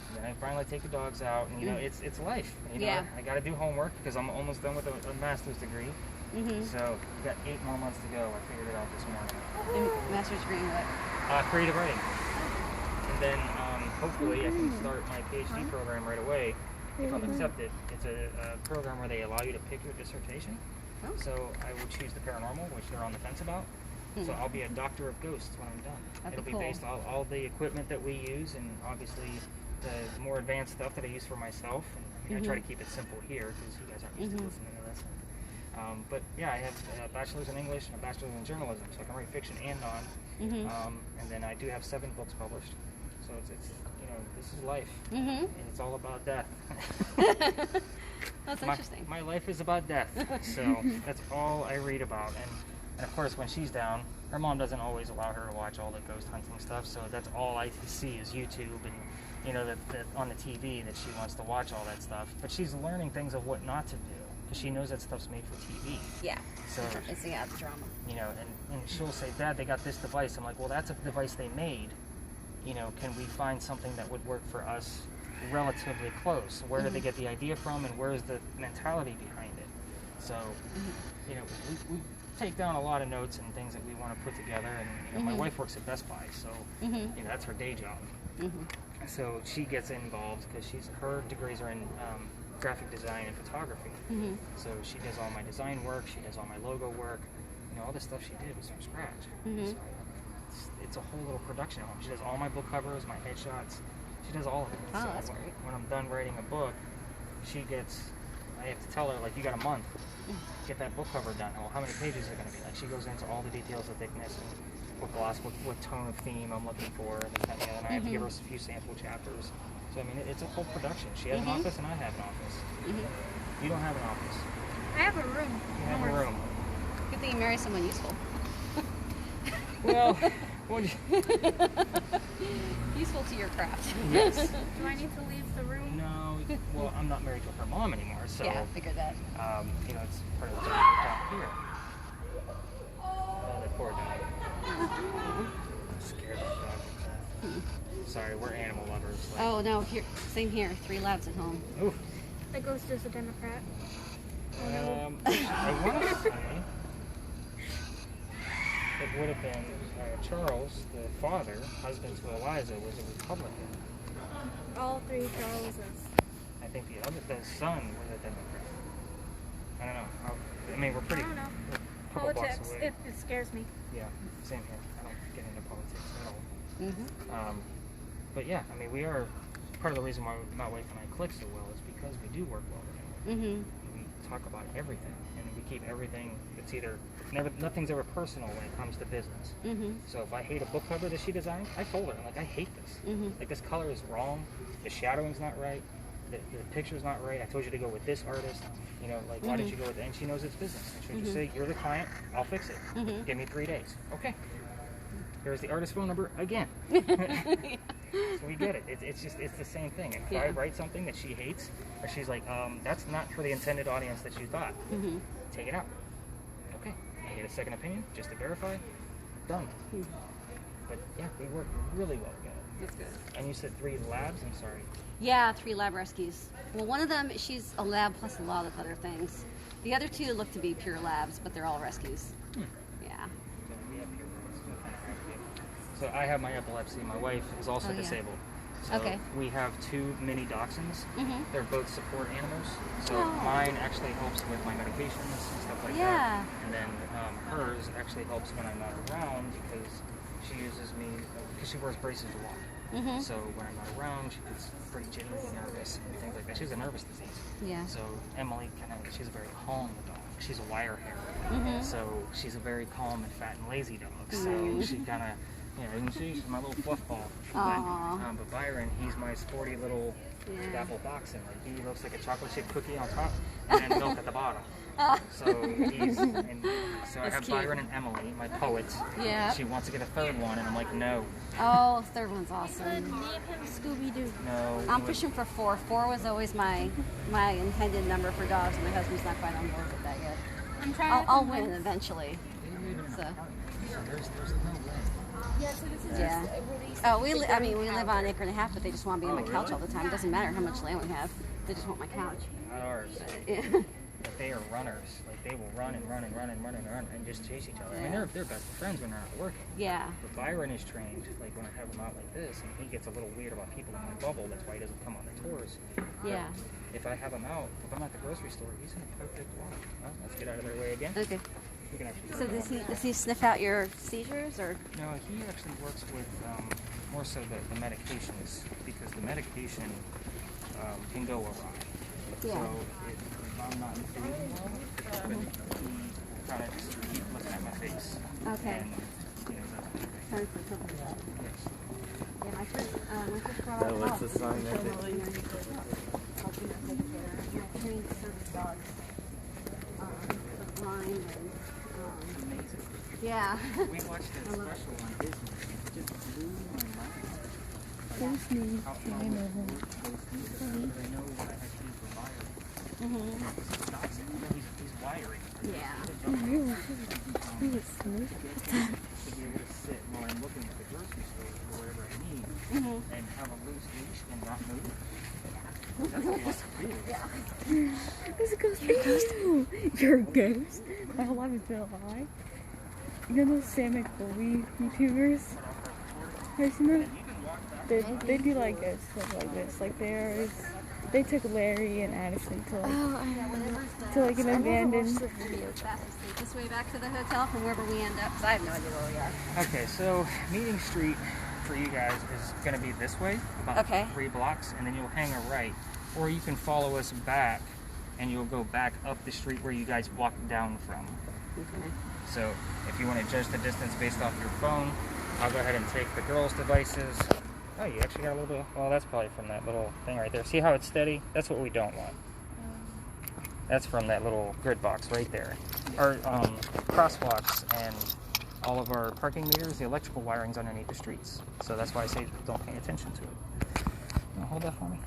And then I finally take the dogs out, and you know, it's life. You know, I got to do homework because I'm almost done with a master's degree. So we got 8 more months to go. I figured it out this morning. Master's degree in what? Creative writing. And then hopefully I can start my PhD program right away if I'm accepted. It's a program where they allow you to pick your dissertation. So I will choose the paranormal, which they're on the fence about. So I'll be a doctor of ghosts when I'm done. It'll be based on all the equipment that we use, and obviously the more advanced stuff that I use for myself. And I try to keep it simple here because you guys aren't used to listening to this. But yeah, I have a bachelor's in English and a bachelor's in journalism, so I can write fiction and non. And then I do have 7 books published. So it's you know, this is life, and it's all about death. That's interesting. My life is about death, so that's all I read about. And of course, when she's down, her mom doesn't always allow her to watch all the ghost hunting stuff, so that's all I see is YouTube and, you know, that on the TV that she wants to watch all that stuff. But she's learning things of what not to do, because she knows that stuff's made for TV. Yeah. So It's the drama. you know, and she'll say, Dad, they got this device. I'm like, well, that's a device they made. You know, can we find something that would work for us relatively close? Where did they get the idea from, and where's the mentality behind it? So, you know, we take down a lot of notes and things that we want to put together. And you know, my wife works at Best Buy, so you know, that's her day job. So she gets involved because her degrees are in graphic design and photography. So she does all my design work, she does all my logo work. You know, all the stuff she did was from scratch. So it's a whole little production at home. She does all my book covers, my headshots. She does all of it. Oh, So that's great. when I'm done writing a book, I have to tell her, like, you got a month. Get that book cover done. Well, how many pages is it going to be? Like, she goes into all the details of thickness and what gloss, what tone of theme I'm looking for. And I have to give her a few sample chapters. So, I mean, it's a whole production. She has an office and I have an office. You don't have an office. I have a room. You have a room. Good thing you marry someone useful. Well, what? Useful to your craft. Yes. Do I need to leave the room? No. Well, I'm not married to her mom anymore, so Yeah, figured that. you know, it's part of the job down here. Oh, the poor dog. I'm scared of the dog. Sorry, we're animal lovers. Like, Oh no, here, same here. 3 labs at home. oof. The ghost is a Democrat. I want to say it would have been Charles, the father, husband to Eliza, was a Republican. All 3 Charleses. I think the son was a Democrat. I don't know. I mean, we're I pretty. don't know. we're a couple blocks Politics. away. It scares me. Yeah, same here. I don't get into politics at all. Mm-hmm. But yeah, I mean, we are part of the reason why my wife and I click so well is because we do work well together. Mm-hmm. We talk about everything, and we keep everything. It's either nothing's ever personal when it comes to business. Mm-hmm. So if I hate a book cover that she designed, I told her, like, I hate this. Mm-hmm. Like, this color is wrong. The shadowing's not right. The picture's not right. I told you to go with this artist. You know, like, why did you go with that? And she knows it's business. And she'll just say, you're the client. I'll fix it. Mhm. Give me 3 days. Okay. Here's the artist phone number again. So we get it. It's the same thing. If I Yeah. write something that she hates, or she's like, that's not for the intended audience that you thought, Mm-hmm. take it out. Okay. I get a second opinion just to verify. Done. But yeah, we work really well together. That's good. And you said 3 labs? I'm sorry. Yeah, 3 lab rescues. Well, one of them, she's a lab plus a lot of other things. The other 2 look to be pure labs, but they're all rescues. Yeah. So we have pure labs. What kind of rescue? So I have my epilepsy. My wife is also Oh, yeah. disabled. So Okay. we have 2 mini dachshunds. Mhm. They're both support animals. So Oh. mine actually helps with my medications and stuff like Yeah. that. And then hers actually helps when I'm not around because she uses me, because she wears braces a lot. Mhm. So when I'm not around, she gets pretty jittery, nervous, and things like that. She's a nervous disease. Yeah. So Emily she's a very calm dog. She's a wire hair. Mhm. So she's a very calm and fat and lazy dog. So she kind of, isn't she? She's my little fluff ball. Aw. But Byron, he's my sporty little Yeah. dapple dachshund. Like, he looks like a chocolate chip cookie on top and then milk at the bottom. So I have cute. Byron and Emily, my poets. Yeah. She wants to get a 3rd one, and I'm like, no, Oh, 3rd one's Could awesome. name him Scooby-Doo. no. I'm pushing for 4. 4 was always my intended number for dogs, and my husband's not quite on board with that yet. I'm trying to I'll win convince- eventually. So, There's no way. Yeah, so this is yeah. just a release. Oh, we live on an acre and a half, but they just want to be on my Oh, couch really? all the time. It doesn't matter how much land we have. They just want my couch. Not ours. Yeah. But they are runners. Like, they will run and run and run and run and run and just chase each other. I mean, Yeah. they're best friends when they're not working. Yeah. But Byron is trained, like when I have him out like this, and he gets a little weird about people in my bubble. That's why he doesn't come on the tours. Yeah. If I have him out, if I'm at the grocery store, he's in a perfect walk. Well, let's get out of their way again. Okay. We can actually. So does he sniff out your seizures or? No, he actually works with more so the medications, because the medication can go awry. Yeah. So if I'm not doing well, but he kind of just keep looking at my face. Okay. And, that's Sorry for trouble. yes. Yeah, my first brought That out was dogs. the song that Helping them take care. I trained service dogs. Blind and yeah. We watched that special on Disney. It just blew my mind. Disney. How I know him. they know what I actually provide. Mhm. He's toxic. He's wiry. Yeah. Oh, really? He was smooth. To be able to sit while I'm looking at the grocery store or whatever I need Mhm. and have a loose leash and not move. That's what wants to do. There's a ghost too. You're a ghost. My whole life has been a lie. You know those Sam McBowie YouTubers? Have you seen them? They do like this, stuff like this. Like they took Larry and Addison to like an abandoned. This way back to the hotel from wherever we end up, because I have no idea where we are. Okay, so Meeting Street for you guys is going to be this way, about Okay. 3 blocks, and then you'll hang a right. Or you can follow us back, and you'll go back up the street where you guys walked down from. Okay. So if you want to judge the distance based off your phone, I'll go ahead and take the girls' devices. Oh, you actually got a little bit. Well, that's probably from that little thing right there. See how it's steady? That's what we don't want. That's from that little grid box right there. Or crosswalks and all of our parking meters, the electrical wiring's underneath the streets. So that's why I say don't pay attention to it. Now hold that for me.